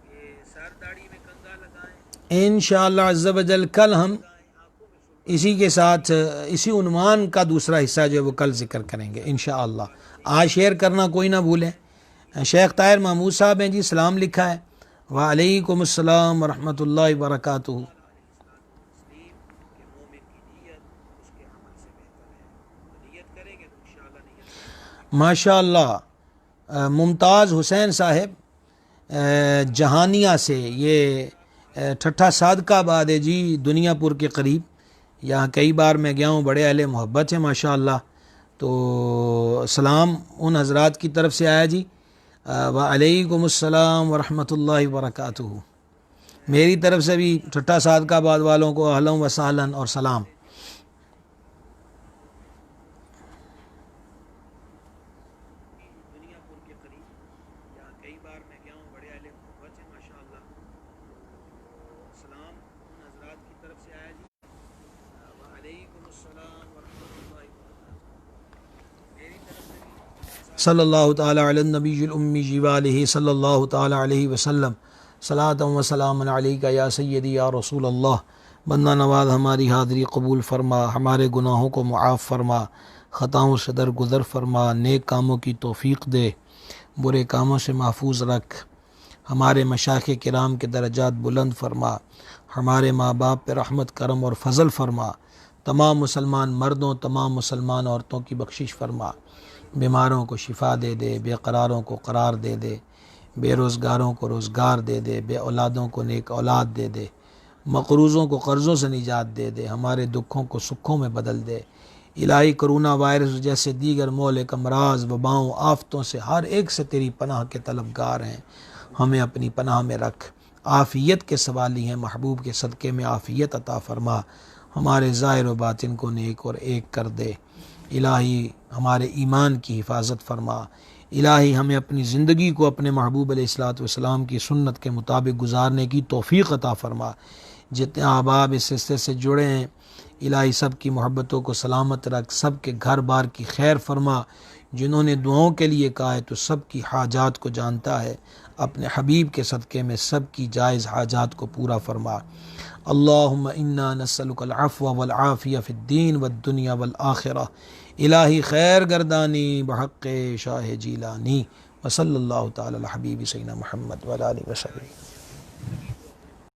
کہ سر داڑھی میں کنگھا لگائیں، انشاءاللہ عز و جل کل ہم اسی کے ساتھ اسی عنوان کا دوسرا حصہ جو ہے وہ کل ذکر کریں گے انشاءاللہ. آج شیئر کرنا کوئی نہ بھولیں. شیخ طاہر محمود صاحب ہیں جی، سلام لکھا ہے. وعلیکم السلام ورحمۃ اللہ وبرکاتہ. ماشاء اللہ. ممتاز حسین صاحب جہانیہ سے، یہ ٹھٹھا صادقہ آباد ہے جی، دنیا پور کے قریب. یہاں کئی بار میں گیا ہوں، بڑے اہل محبت ہیں ماشاء اللہ. تو سلام ان حضرات کی طرف سے آیا جی. وعلیکم السلام ورحمۃ اللہ وبرکاتہ. میری طرف سے بھی ٹھٹھا صادقہ آباد والوں کو اہلا و سہلا اور سلام. صلی اللہ تعالیٰ علی النبی الامی وآلہ صلی اللہ تعالیٰ علیہ وسلم. صلاۃ و سلام علیک یا سیدی یا رسول اللہ. بندہ نواز ہماری حاضری قبول فرما، ہمارے گناہوں کو معاف فرما، خطاؤں سے درگزر فرما، نیک کاموں کی توفیق دے، برے کاموں سے محفوظ رکھ، ہمارے مشائخ کرام کے درجات بلند فرما، ہمارے ماں باپ پہ رحمت کرم اور فضل فرما، تمام مسلمان مردوں تمام مسلمان عورتوں کی بخشش فرما، بیماروں کو شفا دے دے، بے قراروں کو قرار دے دے، بے روزگاروں کو روزگار دے دے، بے اولادوں کو نیک اولاد دے دے، مقروضوں کو قرضوں سے نجات دے دے، ہمارے دکھوں کو سکھوں میں بدل دے. الہی کرونا وائرس جیسے دیگر مہلک امراض وباؤں آفتوں سے ہر ایک سے تیری پناہ کے طلبگار ہیں، ہمیں اپنی پناہ میں رکھ. عافیت کے سوالی ہیں، محبوب کے صدقے میں عافیت عطا فرما، ہمارے ظاہر و باطن کو نیک اور ایک کر دے. الہی ہمارے ایمان کی حفاظت فرما. الہی ہمیں اپنی زندگی کو اپنے محبوب علیہ الصلوۃ والسلام کی سنت کے مطابق گزارنے کی توفیق عطا فرما. جتنے احباب اس سلسلے سے جڑے ہیں الہی سب کی محبتوں کو سلامت رکھ، سب کے گھر بار کی خیر فرما. جنہوں نے دعاؤں کے لیے کہا ہے تو سب کی حاجات کو جانتا ہے، اپنے حبیب کے صدقے میں سب کی جائز حاجات کو پورا فرما. اللہم انا نسألک العفو والعافیہ فی الدین والدنیا والآخرہ. الہی خیر گردانی بحق شاہ جیلانی. وصلی اللہ تعالی علی حبیب سیدنا محمد وعلی آلہ وصحبہ.